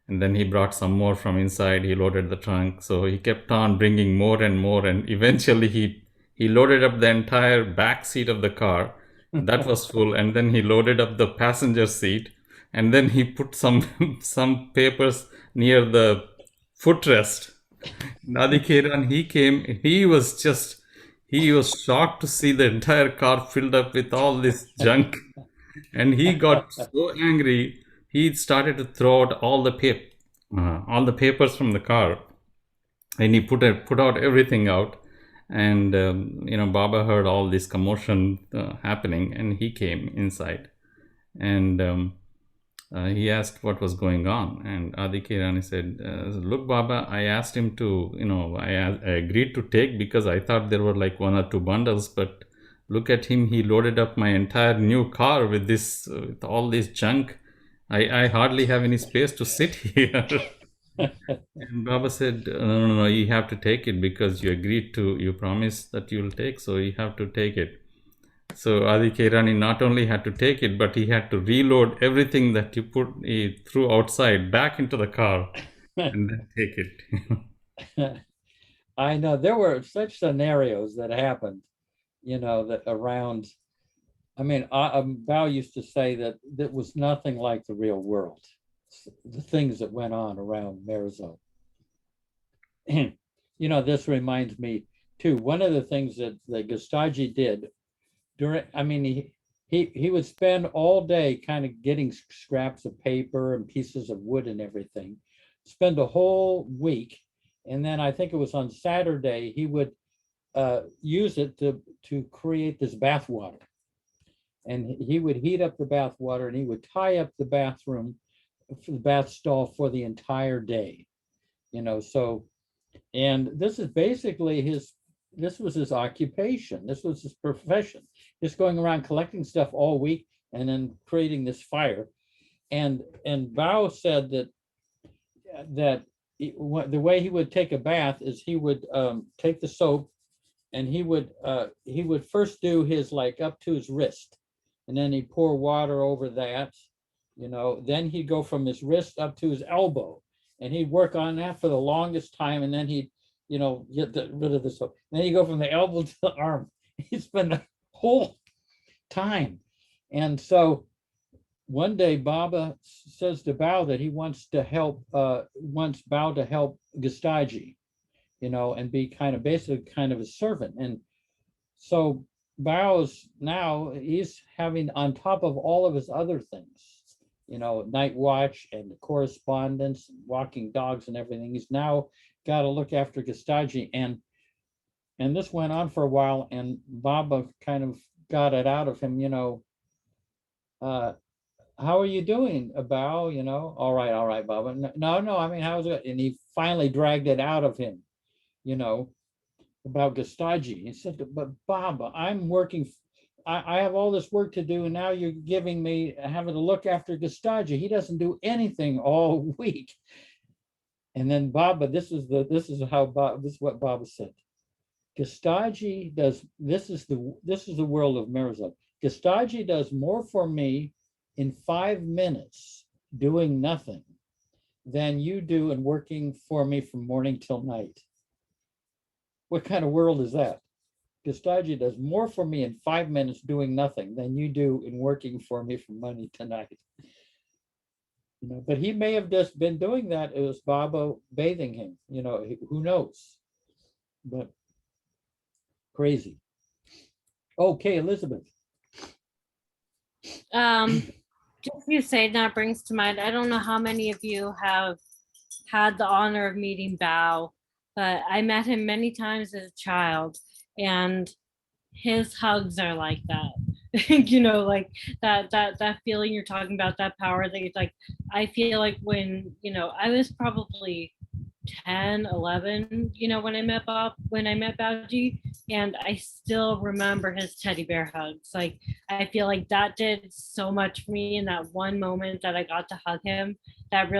[SPEAKER 6] And then he brought some more from inside. He loaded the trunk. So he kept on bringing more and more. And eventually he loaded up the entire back seat of the car. That was full. And then he loaded up the passenger seat. And then he put some papers near the footrest. Nadikeran, he came, he was shocked to see the entire car filled up with all this junk. And he got so angry, he started to throw out all the papers from the car. And he put out everything out. And, Baba heard all this commotion happening, and he came inside. And he asked what was going on, and Adike Rani said, look, Baba, I asked him to, I agreed to take because I thought there were like 1 or 2 bundles, but look at him, he loaded up my entire new car with all this junk. I hardly have any space to sit here. And Baba said, no, you have to take it because you promised that you will take, so you have to take it. So Adike Rani not only had to take it, but he had to reload everything that he threw outside back into the car and then take it.
[SPEAKER 1] I know there were such scenarios that happened, that around. I mean, Bao used to say that was nothing like the real world, the things that went on around Merazad. This reminds me too. One of the things that Gustaji did he would spend all day kind of getting scraps of paper and pieces of wood and everything, spend a whole week. And then I think it was on Saturday, he would use it to create this bath water. And he would heat up the bath water, and he would tie up the bath stall for the entire day, and this is basically this was his occupation. This was his profession, just going around collecting stuff all week and then creating this fire. And Bao said that the way he would take a bath is he would take the soap, and he would first do his like up to his wrist, and then he'd pour water over that, then he'd go from his wrist up to his elbow, and he'd work on that for the longest time, and then he'd get rid of the soap. Then he'd go from the elbow to the arm. He'd spend the whole time. And so one day Baba says to Bao that he wants Bao to help Gustaji, and be basically kind of a servant. And so Bao's now, he's having, on top of all of his other things, night watch and correspondence, walking dogs and everything, he's now got to look after Gustaji. And this went on for a while, and Baba kind of got it out of him, how are you doing, Bao? All right, Baba. No, I mean, how's it? And he finally dragged it out of him, about Gustaji. He said, but Baba, I'm working, I have all this work to do, and now you're giving me having to look after Gustaji. He doesn't do anything all week. And then Baba, this is what Baba said. Gustaji does, this is the world of Mirza. Gustaji does more for me in 5 minutes doing nothing than you do in working for me from morning till night. What kind of world is that? Gustaji does more for me in 5 minutes doing nothing than you do in working for me from morning to night. But he may have just been doing that. It was Baba bathing him, who knows? But crazy. Okay, Elizabeth.
[SPEAKER 3] Just you say that brings to mind, I don't know how many of you have had the honor of meeting Bao, but I met him many times as a child, and his hugs are like that. Like that feeling you're talking about, that power that like, I feel like when, I was probably 10, 11, when I met Baoji, and I still remember his teddy bear hugs. Like, I feel like that did so much for me in that one moment that I got to hug him. That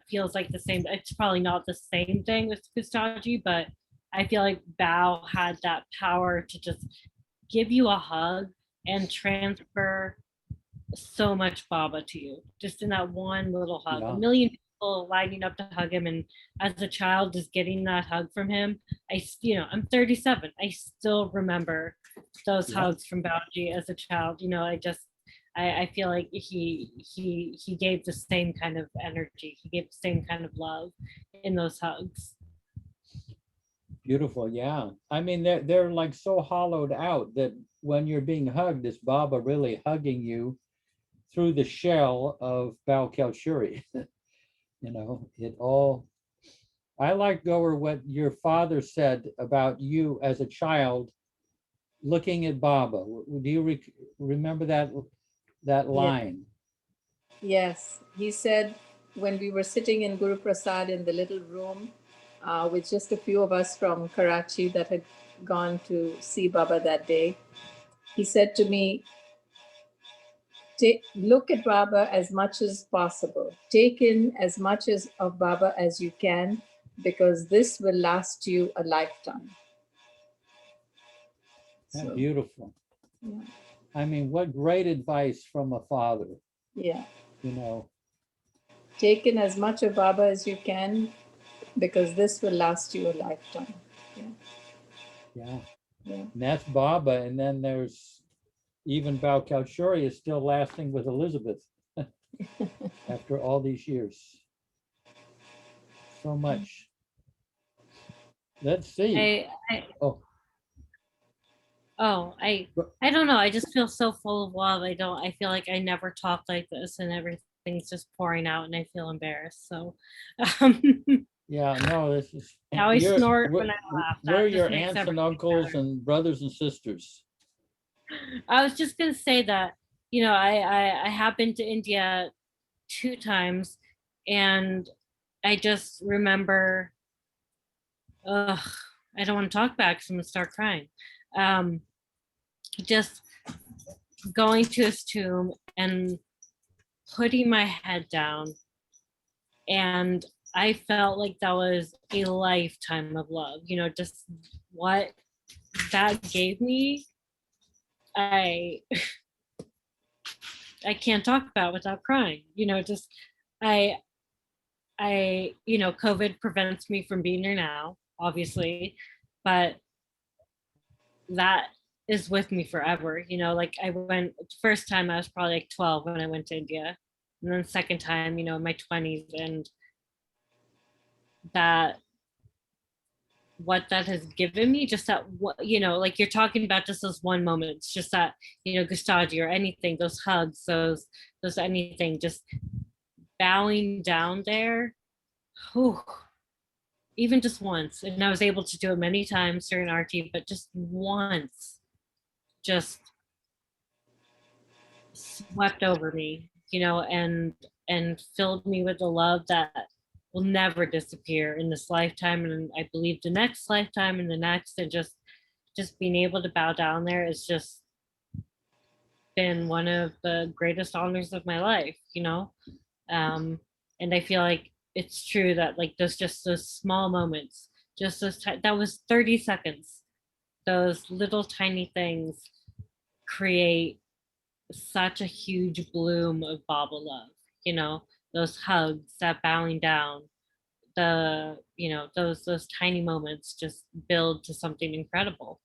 [SPEAKER 3] feels like the same. It's probably not the same thing with Gustaji, but I feel like Bao had that power to just give you a hug and transfer so much Baba to you, just in that one little hug.
[SPEAKER 1] Yeah.
[SPEAKER 3] A million people lining up to hug him, and as a child, just getting that hug from him, I'm 37. I still remember those hugs from Baoji as a child. I feel like he gave the same kind of energy. He gave the same kind of love in those hugs.
[SPEAKER 1] Beautiful, yeah. I mean, they're like so hollowed out that when you're being hugged, is Baba really hugging you through the shell of Bao Kalchuri? I like, Goer, what your father said about you as a child looking at Baba. Do you remember that line?
[SPEAKER 5] Yes, he said when we were sitting in Guru Prasad in the little room with just a few of us from Karachi that had gone to see Baba that day, he said to me, look at Baba as much as possible. Take in as much of Baba as you can, because this will last you a lifetime.
[SPEAKER 1] So, beautiful.
[SPEAKER 5] Yeah.
[SPEAKER 1] I mean, what great advice from a father.
[SPEAKER 5] Yeah.
[SPEAKER 1] Take
[SPEAKER 5] in as much of Baba as you can, because this will last you a lifetime.
[SPEAKER 1] Yeah. And that's Baba. And then there's even Bao Kalchuri is still lasting with Elizabeth after all these years. So much. Let's see.
[SPEAKER 3] I don't know. I just feel so full of love. I feel like I never talked like this, and everything's just pouring out, and I feel embarrassed. So
[SPEAKER 1] yeah, no, this is
[SPEAKER 3] now I snort when I laugh.
[SPEAKER 1] We're your aunts and uncles and brothers and sisters.
[SPEAKER 3] I was just gonna say that, I have been to India 2 times, and I just remember, I don't want to talk back because I'm gonna start crying. Just going to his tomb and putting my head down, and I felt like that was a lifetime of love, you know, just what that gave me. I can't talk about without crying, you know, just I, you know, COVID prevents me from being here now, obviously, but that is with me forever. You know, like I went, first time I was probably like 12 when I went to India, and then second time, you know, in my 20s, and that, what that has given me, just that, what, you know, like you're talking about just those one moments, just that, you know, Gustave or anything, those hugs, those anything, just bowing down there. Whew, even just once, and I was able to do it many times during RT, but just once, just swept over me, you know, and filled me with a love that will never disappear in this lifetime, and I believe the next lifetime and the next, and just being able to bow down there has just been one of the greatest honors of my life, you know. And I feel like it's true that like those, just those small moments, just those that was 30 seconds, those little tiny things create such a huge bloom of Baba love, you know, those hugs, that bowing down, the, you know, those tiny moments just build to something incredible.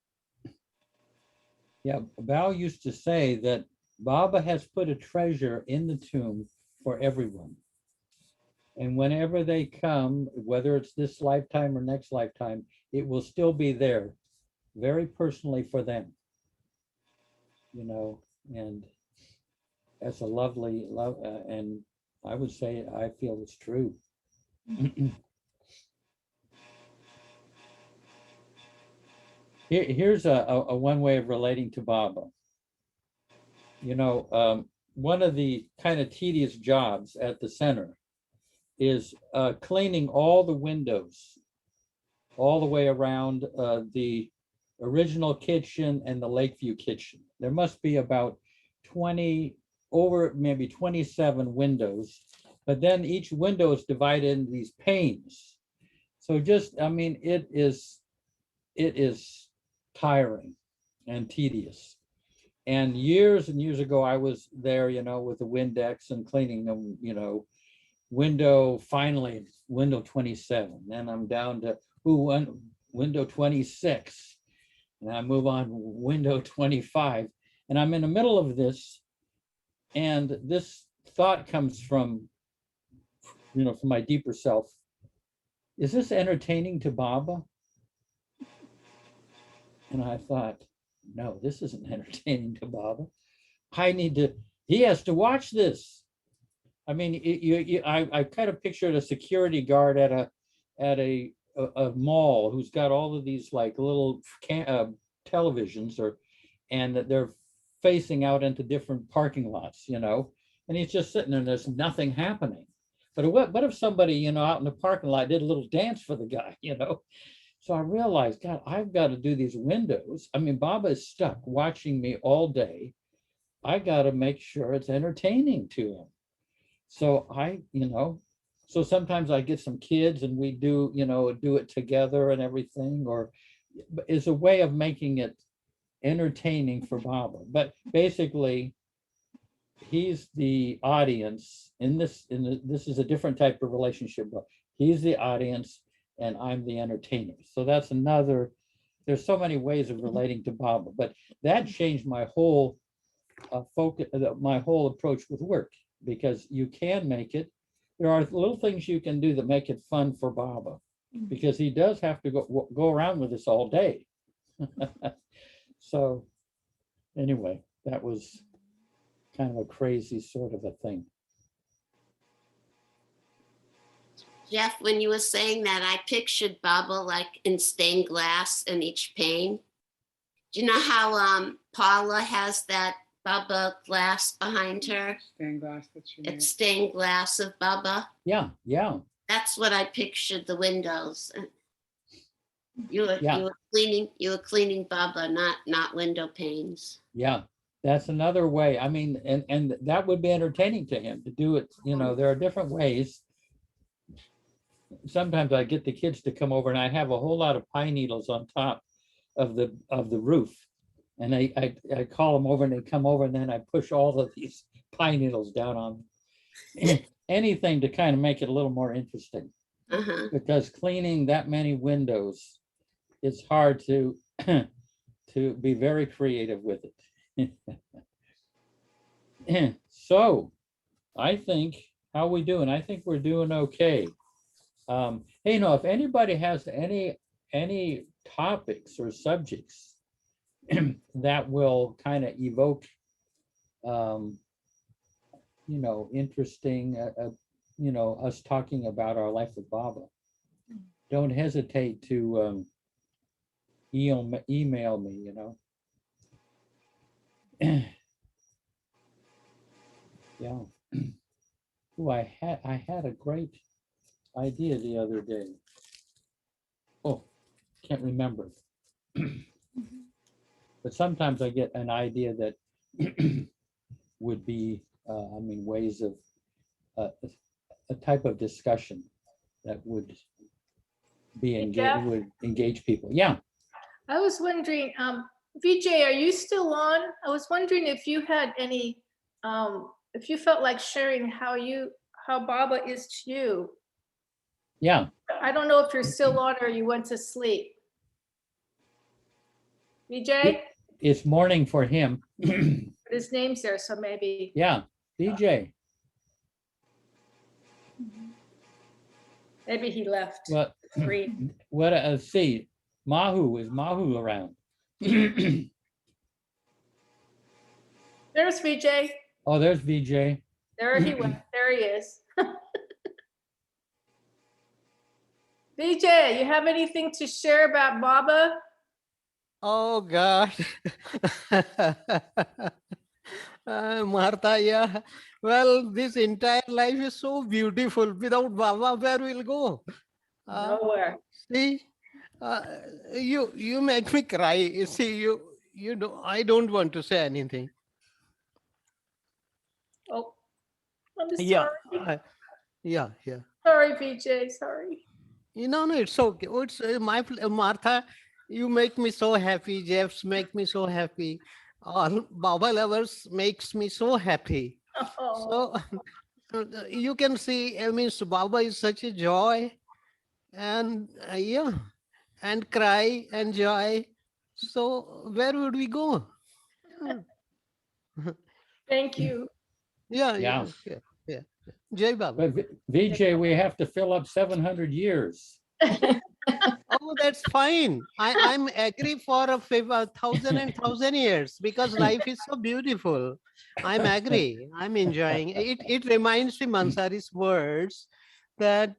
[SPEAKER 1] Yeah, Bao used to say that Baba has put a treasure in the tomb for everyone. And whenever they come, whether it's this lifetime or next lifetime, it will still be there, very personally for them. You know, and that's a lovely love, and I would say I feel it's true. Here's a one way of relating to Baba. You know, one of the kind of tedious jobs at the center is cleaning all the windows all the way around the original kitchen and the Lakeview kitchen. There must be about 20, over maybe 27 windows, but then each window is divided into these panes. So just, I mean, it is tiring and tedious. And years ago, I was there, you know, with the Windex and cleaning them, you know, finally, window 27. Then I'm down to window 26. And I move on window 25. And I'm in the middle of this. And this thought comes from, you know, from my deeper self. Is this entertaining to Baba? And I thought, no, this isn't entertaining to Baba. He has to watch this. I mean, I kind of pictured a security guard at a mall who's got all of these like little televisions, and they're facing out into different parking lots, you know, and he's just sitting there and there's nothing happening. But what if somebody, you know, out in the parking lot did a little dance for the guy, you know? So I realized, God, I've got to do these windows. I mean, Baba is stuck watching me all day. I got to make sure it's entertaining to him. So you know, so sometimes I get some kids and we do, you know, do it together and everything, or it's a way of making it entertaining for Baba. But basically, he's the audience in this. This is a different type of relationship, but he's the audience and I'm the entertainer. So that's another. There's so many ways of relating to Baba, but that changed my whole focus, my whole approach with work, because you can make it. There are little things you can do that make it fun for Baba, because he does have to go around with this all day. So anyway, that was kind of a crazy sort of a thing.
[SPEAKER 7] Jeff, when you were saying that, I pictured Baba like in stained glass in each pane. Do you know how Paula has that Baba glass behind her?
[SPEAKER 8] Stained glass.
[SPEAKER 7] It's stained glass of Baba.
[SPEAKER 1] Yeah, yeah.
[SPEAKER 7] That's what I pictured the windows. You were cleaning Baba, not window panes.
[SPEAKER 1] Yeah, that's another way. I mean, and that would be entertaining to him to do it. You know, there are different ways. sometimes I get the kids to come over and I have a whole lot of pine needles on top of the roof. And I call them over and they come over and then I push all of these pine needles down on anything to kind of make it a little more interesting. Because cleaning that many windows, it's hard to to be very creative with it. So I think, how we doing? I think we're doing okay. Hey, if anybody has any topics or subjects that will kind of evoke, interesting, us talking about our life with Baba, don't hesitate to email me, Yeah. Oh, I had a great idea the other day. Oh, can't remember. But sometimes I get an idea that would be, ways of a type of discussion that would be would engage people. Yeah.
[SPEAKER 4] I was wondering, Vijay, are you still on? I was wondering if you had any, if you felt like sharing how Baba is to you.
[SPEAKER 1] Yeah.
[SPEAKER 4] I don't know if you're still on or you went to sleep. Vijay?
[SPEAKER 1] It's morning for him.
[SPEAKER 4] His name's there, so maybe.
[SPEAKER 1] Yeah, Vijay.
[SPEAKER 4] Maybe he left.
[SPEAKER 1] What? See, Mahu, is Mahu around?
[SPEAKER 4] There's Vijay.
[SPEAKER 1] Oh, there's Vijay.
[SPEAKER 4] There he went. There he is. Vijay, you have anything to share about Baba?
[SPEAKER 15] Oh God. Martha, yeah. Well, this entire life is so beautiful. Without Baba, where we'll go?
[SPEAKER 4] Nowhere.
[SPEAKER 15] See, you make me cry. You see, you know, I don't want to say anything.
[SPEAKER 4] Oh, I'm sorry.
[SPEAKER 15] Yeah.
[SPEAKER 4] Sorry, Vijay. Sorry.
[SPEAKER 15] No, it's okay. It's Martha. You make me so happy. Jeffs make me so happy. All Baba lovers makes me so happy.
[SPEAKER 4] Oh.
[SPEAKER 15] So you can see, Baba is such a joy, and and cry and joy. So where would we go?
[SPEAKER 4] Thank you.
[SPEAKER 15] Yeah. Jai Baba.
[SPEAKER 1] But Vijay, we have to fill up 700 years.
[SPEAKER 15] Oh, that's fine. I'm agree for 1,000 years because life is so beautiful. I'm agree. I'm enjoying it. It reminds me Mansari's words that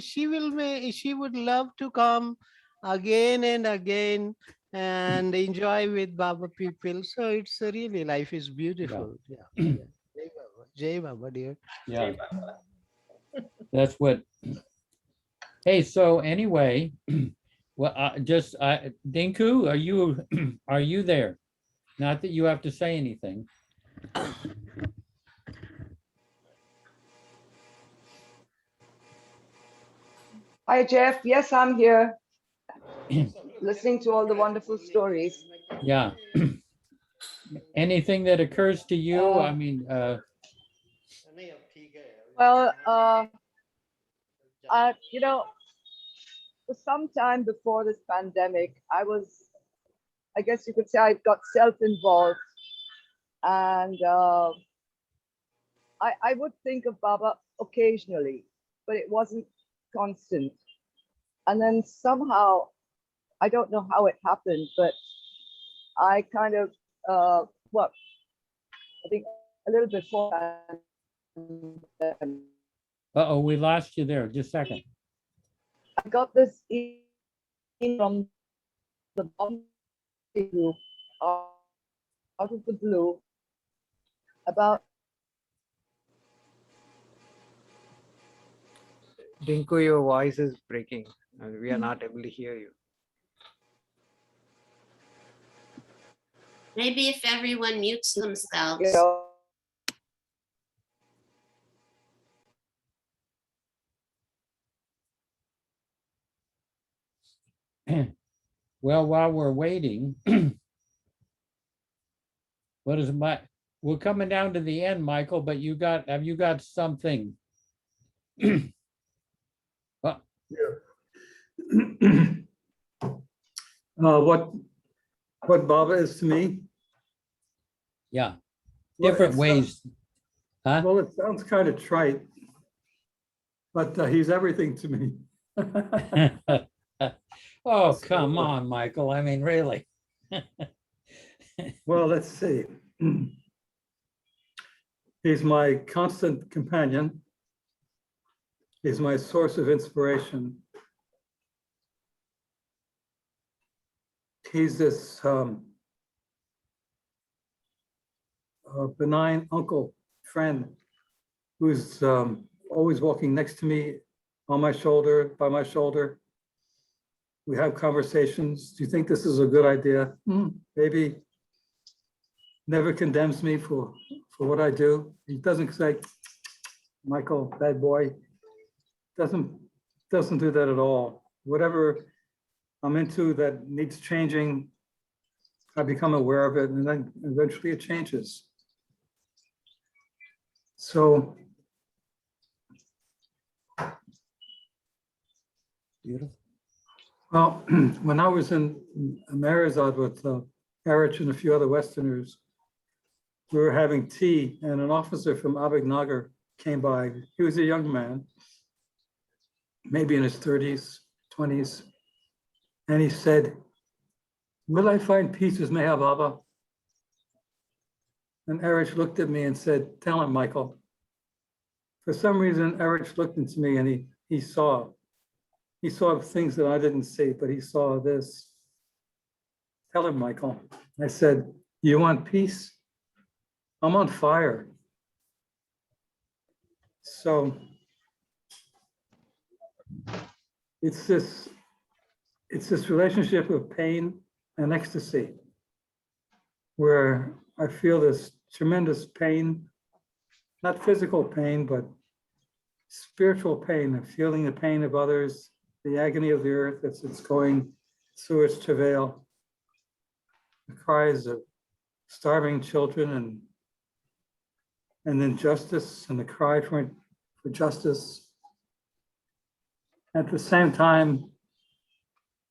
[SPEAKER 15] she would love to come again and again and enjoy with Baba people. So it's really, life is beautiful. Yeah. Jai Baba, dear.
[SPEAKER 1] Yeah. That's what. Hey, so anyway, well, Dinku, are you there? Not that you have to say anything.
[SPEAKER 16] Hi, Jeff. Yes, I'm here. Listening to all the wonderful stories.
[SPEAKER 1] Yeah. Anything that occurs to you?
[SPEAKER 16] Well, for some time before this pandemic, I guess you could say I got self-involved. And I would think of Baba occasionally, but it wasn't constant. And then somehow, I don't know how it happened, but I kind of, I think a little before.
[SPEAKER 1] Uh-oh, we lost you there. Just a second.
[SPEAKER 16] I got this email from the Bombay group out of the blue about.
[SPEAKER 2] Dinku, your voice is breaking. We are not able to hear you.
[SPEAKER 7] Maybe if everyone mutes themselves.
[SPEAKER 1] Well, while we're waiting, what is my, we're coming down to the end, Michael, but have you got something?
[SPEAKER 17] What Baba is to me?
[SPEAKER 1] Yeah,
[SPEAKER 17] Well,
[SPEAKER 1] different ways. Huh?
[SPEAKER 17] Well, it sounds kind of trite, but he's everything to me.
[SPEAKER 1] Oh, come on, Michael. I mean, really.
[SPEAKER 17] Well, let's see. He's my constant companion. He's my source of inspiration. He's this benign uncle, friend, who's always walking next to me, on my shoulder, by my shoulder. We have conversations. Do you think this is a good idea? Maybe. Never condemns me for what I do. He doesn't say, Michael, bad boy. Doesn't do that at all. Whatever I'm into that needs changing, I become aware of it, and then eventually it changes. So
[SPEAKER 1] beautiful.
[SPEAKER 17] Well, when I was in Marizad with Erich and a few other Westerners, we were having tea, and an officer from Abhignagar came by. He was a young man, maybe in his 30s, 20s. And he said, "Will I find peace with Meher Baba?" And Erich looked at me and said, "Tell him, Michael." For some reason, Erich looked into me and he saw things that I didn't see, but he saw this. "Tell him, Michael." I said, "You want peace? I'm on fire." So it's this relationship of pain and ecstasy where I feel this tremendous pain, not physical pain, but spiritual pain of feeling the pain of others, the agony of the earth as it's going through its travail, the cries of starving children and injustice and the cry for justice. At the same time,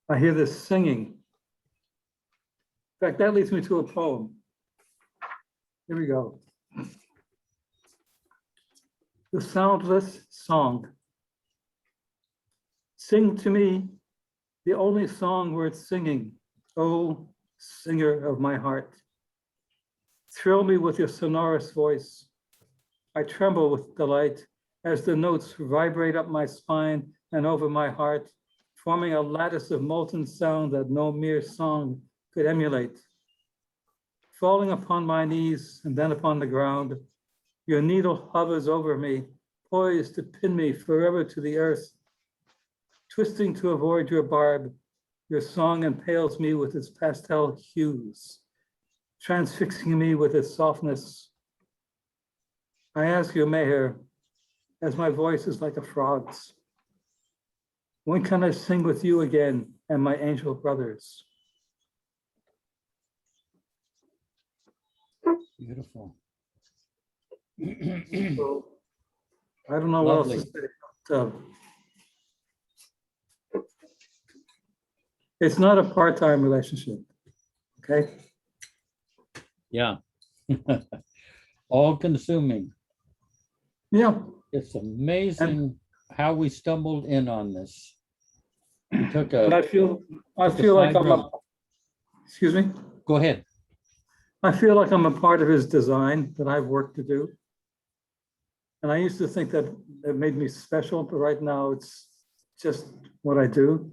[SPEAKER 17] I hear this singing. In fact, that leads me to a poem. Here we go. The soundless song. Sing to me the only song worth singing, oh, singer of my heart. Thrill me with your sonorous voice. I tremble with delight as the notes vibrate up my spine and over my heart, forming a lattice of molten sound that no mere song could emulate. Falling upon my knees and then upon the ground, your needle hovers over me, poised to pin me forever to the earth. Twisting to avoid your barb, your song impales me with its pastel hues, transfixing me with its softness. I ask you, Meher, as my voice is like a frog's, when can I sing with you again and my angel brothers?
[SPEAKER 1] Beautiful.
[SPEAKER 17] So, I don't know what else to say. But, it's not a part-time relationship, okay?
[SPEAKER 1] Yeah. All consuming.
[SPEAKER 17] Yeah.
[SPEAKER 1] It's amazing how we stumbled in on this. We took
[SPEAKER 17] And I feel like excuse me?
[SPEAKER 1] Go ahead.
[SPEAKER 17] I feel like I'm a part of his design that I've worked to do. And I used to think that it made me special, but right now it's just what I do.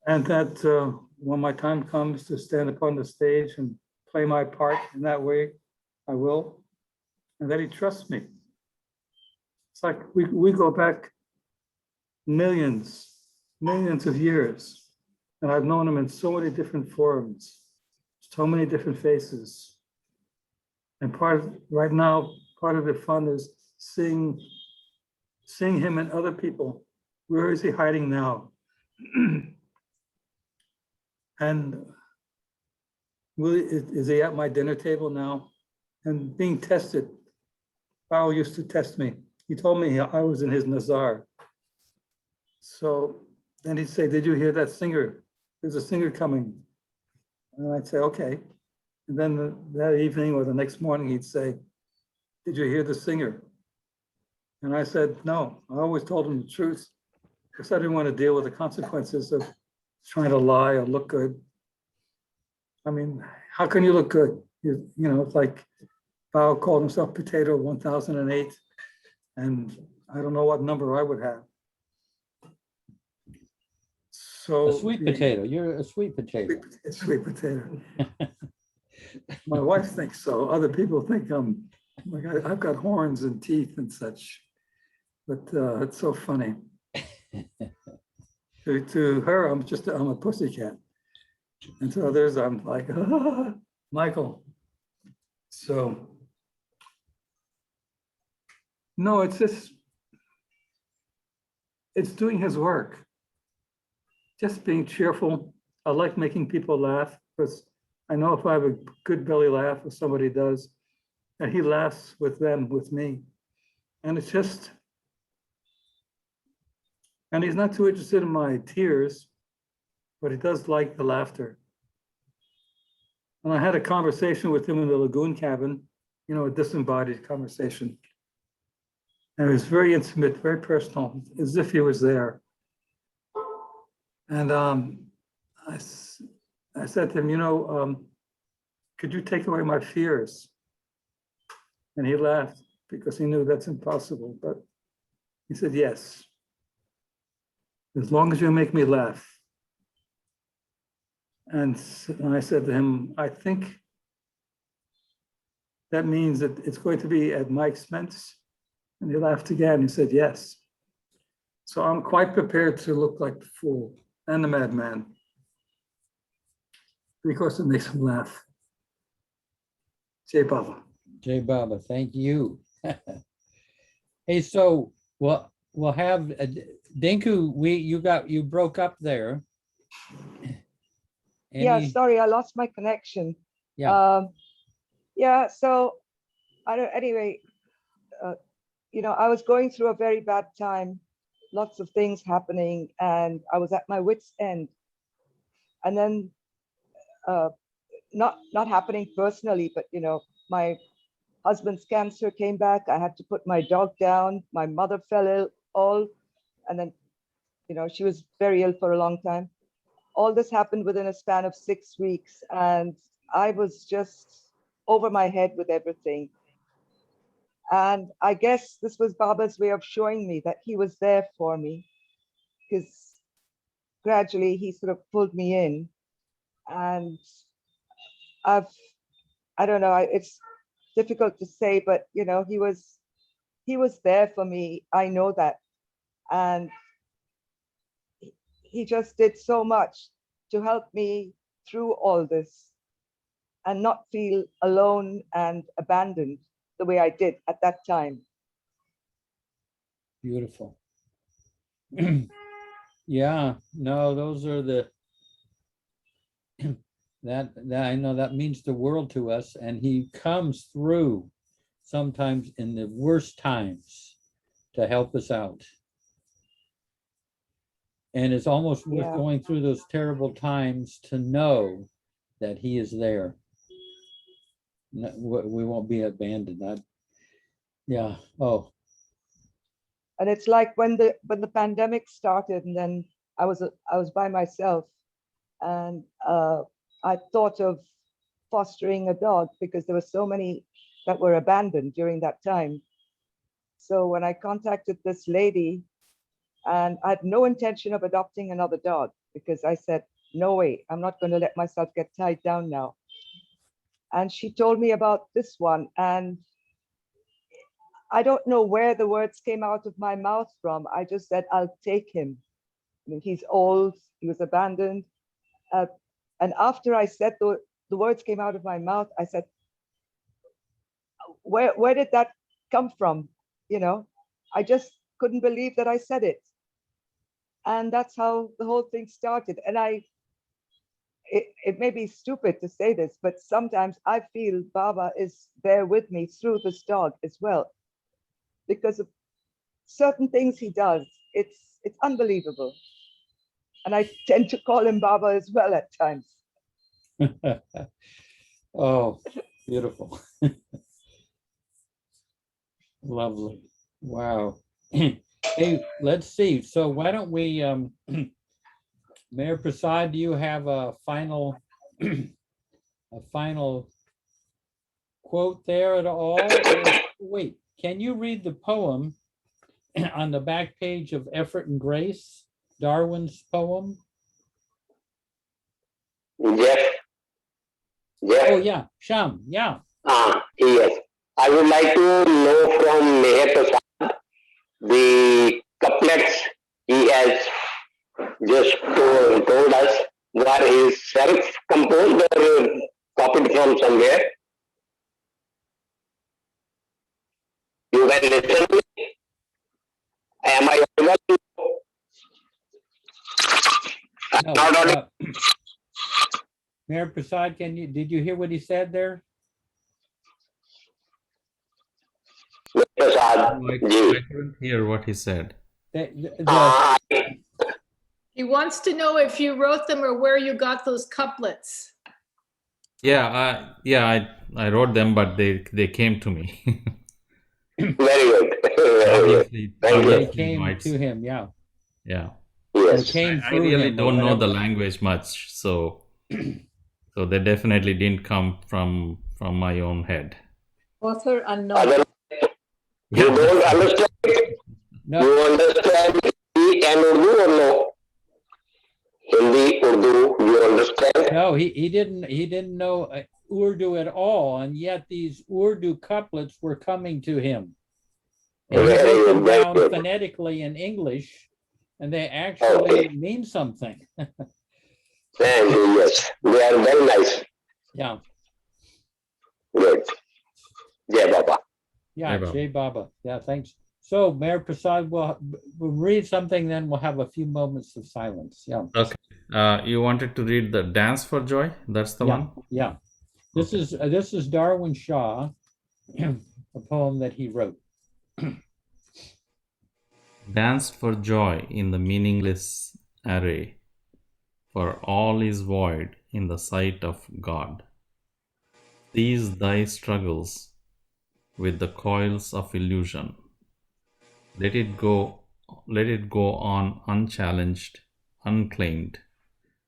[SPEAKER 17] And that when my time comes to stand upon the stage and play my part in that way, I will. And that he trusts me. It's like we go back millions of years. And I've known him in so many different forms, so many different faces. And right now, part of the fun is seeing him and other people Where is he hiding now? And is he at my dinner table now? And being tested. Paul used to test me. He told me I was in his Nazar. So then he'd say, did you hear that singer? There's a singer coming. And I'd say, okay. And then that evening or the next morning, he'd say, did you hear the singer? And I said, no. I always told him the truth because I didn't want to deal with the consequences of trying to lie or look good. I mean, how can you look good? You know, it's like Bao called himself Potato 1008, and I don't know what number I would have. So
[SPEAKER 1] A sweet potato. You're a sweet potato.
[SPEAKER 17] Sweet potato. My wife thinks so. Other people think like I've got horns and teeth and such. But it's so funny. To her, I'm a pussycat. And to others, I'm like, ah, Michael. So, no, it's just, it's doing his work. Just being cheerful. I like making people laugh because I know if I have a good belly laugh, if somebody does, and he laughs with them, with me. And it's just, and he's not too interested in my tears, but he does like the laughter. And I had a conversation with him in the lagoon cabin, you know, a disembodied conversation. And it was very intimate, very personal, as if he was there. And I said to him, you know, could you take away my fears? And he laughed because he knew that's impossible. But he said, yes, as long as you make me laugh. And I said to him, I think that means that it's going to be at my expense. And he laughed again. He said, yes. So I'm quite prepared to look like the fool and the madman because it makes him laugh. Jai Baba.
[SPEAKER 1] Jai Baba, thank you. Hey, so we'll have Dinku. You broke up there.
[SPEAKER 16] Yeah, sorry, I lost my connection.
[SPEAKER 1] Yeah.
[SPEAKER 16] Yeah, so anyway, you know, I was going through a very bad time, lots of things happening, and I was at my wit's end. And then not happening personally, but you know, my husband's cancer came back. I had to put my dog down. My mother fell ill, and then, you know, she was very ill for a long time. All this happened within a span of 6 weeks, and I was just over my head with everything. And I guess this was Baba's way of showing me that he was there for me, because gradually he sort of pulled me in. And I don't know, it's difficult to say, but you know, he was there for me. I know that. And he just did so much to help me through all this and not feel alone and abandoned the way I did at that time.
[SPEAKER 1] Beautiful. Yeah, no, those are the, that I know that means the world to us, and he comes through sometimes in the worst times to help us out. And it's almost worth going through those terrible times to know that he is there. We won't be abandoned. Yeah. Oh.
[SPEAKER 16] And it's like when the pandemic started, and then I was by myself, and I thought of fostering a dog because there were so many that were abandoned during that time. So when I contacted this lady, and I had no intention of adopting another dog because I said, no way, I'm not going to let myself get tied down now. And she told me about this one, and I don't know where the words came out of my mouth from. I just said, I'll take him. I mean, he's old, he was abandoned. And after I said the words came out of my mouth, I said, where did that come from? You know, I just couldn't believe that I said it. And that's how the whole thing started. And it may be stupid to say this, but sometimes I feel Baba is there with me through this dog as well, because of certain things he does. It's unbelievable. And I tend to call him Baba as well at times.
[SPEAKER 1] Oh, beautiful. Lovely. Wow. Hey, let's see. So why don't we, Mayor Prasad, do you have a final a final quote there at all? Wait, can you read the poem on the back page of Effort and Grace, Darwin's poem?
[SPEAKER 11] Jeff.
[SPEAKER 1] Oh yeah, Sham, yeah.
[SPEAKER 11] Yes. I would like to know from Meher Prasad the couplets he has just told us were his self-composed or copied from somewhere. You can listen to me. Am I audible? Not audible.
[SPEAKER 1] Mayor Prasad, did you hear what he said there?
[SPEAKER 11] Prasad,
[SPEAKER 6] I couldn't hear what he said.
[SPEAKER 4] He wants to know if you wrote them or where you got those couplets.
[SPEAKER 6] Yeah, I wrote them, but they came to me.
[SPEAKER 11] Very good.
[SPEAKER 6] Obviously,
[SPEAKER 1] They came to him, yeah.
[SPEAKER 6] Yeah.
[SPEAKER 11] Yes.
[SPEAKER 6] I really don't know the language much, so they definitely didn't come from my own head.
[SPEAKER 5] Author unknown.
[SPEAKER 11] You don't understand it?
[SPEAKER 1] No.
[SPEAKER 11] You understand Hindi and Urdu or no? Hindi, Urdu, you understand?
[SPEAKER 1] No, he didn't know Urdu at all, and yet these Urdu couplets were coming to him. And he wrote them down phonetically in English, and they actually mean something.
[SPEAKER 11] Thank you, yes. They are very nice.
[SPEAKER 1] Yeah.
[SPEAKER 11] Good. Jai Baba.
[SPEAKER 1] Yeah, Jai Baba. Yeah, thanks. So, Mayor Prasad, we'll read something, then we'll have a few moments of silence. Yeah.
[SPEAKER 6] Okay. You wanted to read the Dance for Joy? That's the one?
[SPEAKER 1] Yeah. This is Darwin Shaw, a poem that he wrote.
[SPEAKER 6] Dance for joy in the meaningless array, for all is void in the sight of God. Cease thy struggles with the coils of illusion. Let it go on unchallenged, unclaimed,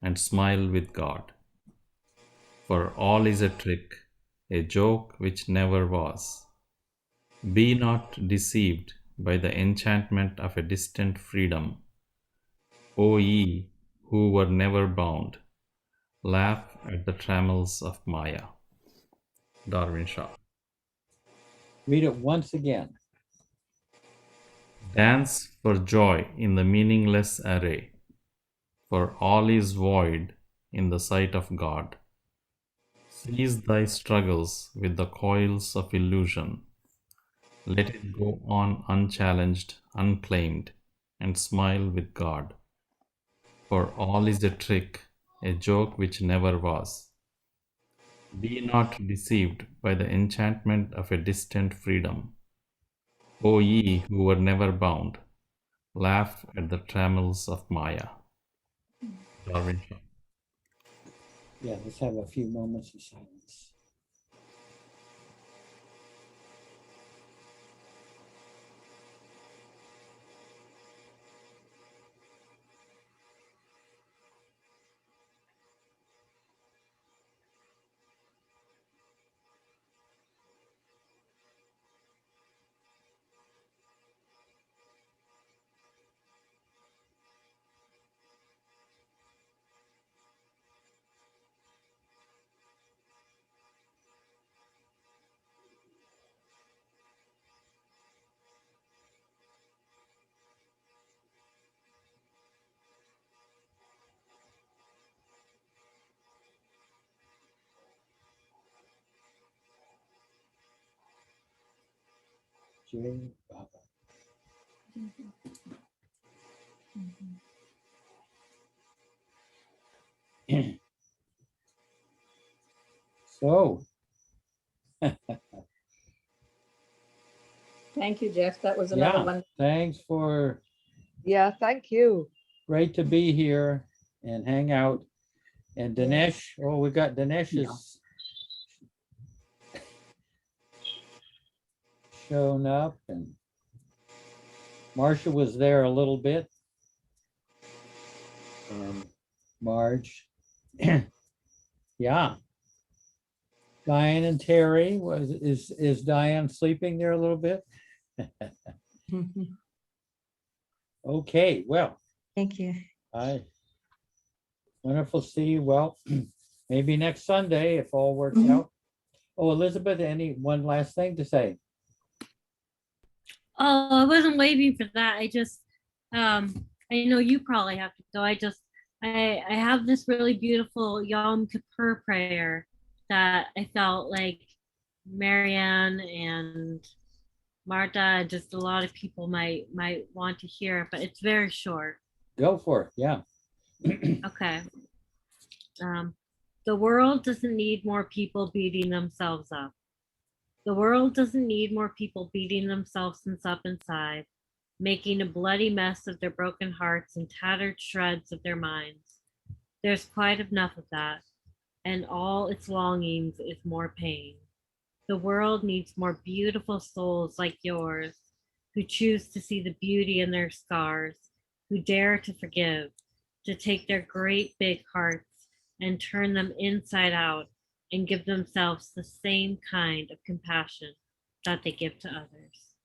[SPEAKER 6] and smile with God. For all is a trick, a joke which never was. Be not deceived by the enchantment of a distant freedom. O ye who were never bound, laugh at the trammels of Maya. Darwin Shaw.
[SPEAKER 1] Read it once again.
[SPEAKER 6] Dance for joy in the meaningless array, for all is void in the sight of God. Cease thy struggles with the coils of illusion. Let it go on unchallenged, unclaimed, and smile with God. For all is a trick, a joke which never was. Be not deceived by the enchantment of a distant freedom. O ye who were never bound, laugh at the trammels of Maya. Darwin Shaw.
[SPEAKER 1] Yeah, let's have a few moments of silence. Jai Baba. So,
[SPEAKER 5] Thank you, Jeff. That was another
[SPEAKER 1] yeah,
[SPEAKER 5] one.
[SPEAKER 1] thanks for,
[SPEAKER 16] Yeah, thank you.
[SPEAKER 1] great to be here and hang out. And Dinesh, oh, we got Dinesh's shown up, and Marcia was there a little bit. And Marge. Yeah. Diane and Terry, is Diane sleeping there a little bit? Okay, well,
[SPEAKER 14] Thank you.
[SPEAKER 1] wonderful to see you. Well, maybe next Sunday if all works out. Oh, Elizabeth, one last thing to say?
[SPEAKER 3] Oh, I wasn't waiting for that. I just, I know you probably have to go. I have this really beautiful Yom Kippur prayer that I felt like Marianne and Marta, just a lot of people might want to hear, but it's very short.
[SPEAKER 1] Go for it, yeah.
[SPEAKER 3] Okay. The world doesn't need more people beating themselves up. The world doesn't need more people beating themselves up inside, making a bloody mess of their broken hearts and tattered shreds of their minds. There's quite enough of that, and all its longings is more pain. The world needs more beautiful souls like yours, who choose to see the beauty in their scars, who dare to forgive, to take their great big hearts and turn them inside out and give themselves the same kind of compassion that they give to others.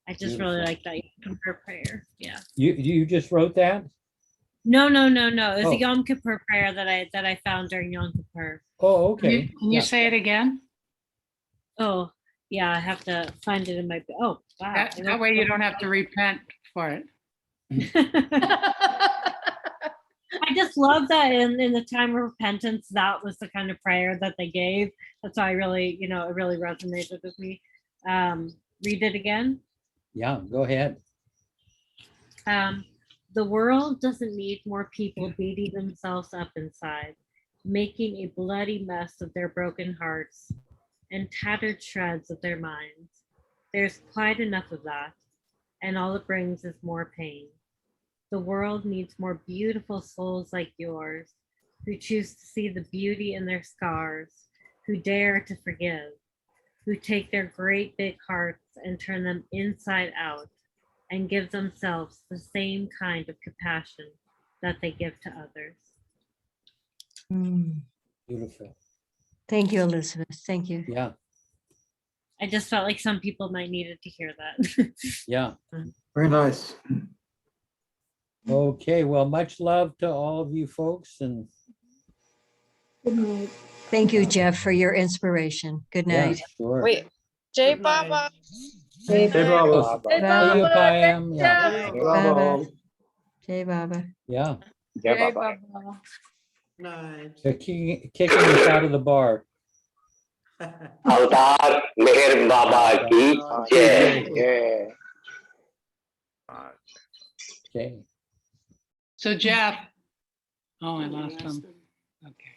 [SPEAKER 3] I just really like that Yom Kippur prayer. Yeah.
[SPEAKER 1] You just wrote that?
[SPEAKER 3] No. It was
[SPEAKER 1] Oh.
[SPEAKER 3] a Yom Kippur prayer that I found during Yom Kippur.
[SPEAKER 1] Oh, okay.
[SPEAKER 8] Can you say it again?
[SPEAKER 3] Oh, yeah, I have to find it in my, oh, wow.
[SPEAKER 8] That way you don't have to repent for it.
[SPEAKER 3] I just love that in the time of repentance, that was the kind of prayer that they gave. That's why I really, it really resonated with me. Read it again.
[SPEAKER 1] Yeah, go ahead.
[SPEAKER 3] The world doesn't need more people beating themselves up inside, making a bloody mess of their broken hearts and tattered shreds of their minds. There's quite enough of that, and all it brings is more pain. The world needs more beautiful souls like yours, who choose to see the beauty in their scars, who dare to forgive, who take their great big hearts and turn them inside out and give themselves the same kind of compassion that they give to others.
[SPEAKER 1] Beautiful.
[SPEAKER 14] Thank you, Elizabeth. Thank you.
[SPEAKER 1] Yeah.
[SPEAKER 3] I just felt like some people might needed to hear that.
[SPEAKER 1] Yeah.
[SPEAKER 17] Very nice.
[SPEAKER 1] Okay, well, much love to all of you folks, and
[SPEAKER 5] Good night.
[SPEAKER 14] Thank you, Jeff, for your inspiration. Good
[SPEAKER 1] yeah,
[SPEAKER 14] night.
[SPEAKER 1] sure.
[SPEAKER 12] Wait, Jay Baba.
[SPEAKER 14] Jai
[SPEAKER 17] Baba.
[SPEAKER 1] See you, Payam. Yeah.
[SPEAKER 14] Baba. Jai Baba.
[SPEAKER 1] Yeah.
[SPEAKER 12] Jay Baba.
[SPEAKER 1] They're kicking us out of the bar.
[SPEAKER 11] अवतार मेहर बाबा की जय.
[SPEAKER 1] Okay.
[SPEAKER 8] So Jeff, oh, I lost him. Okay.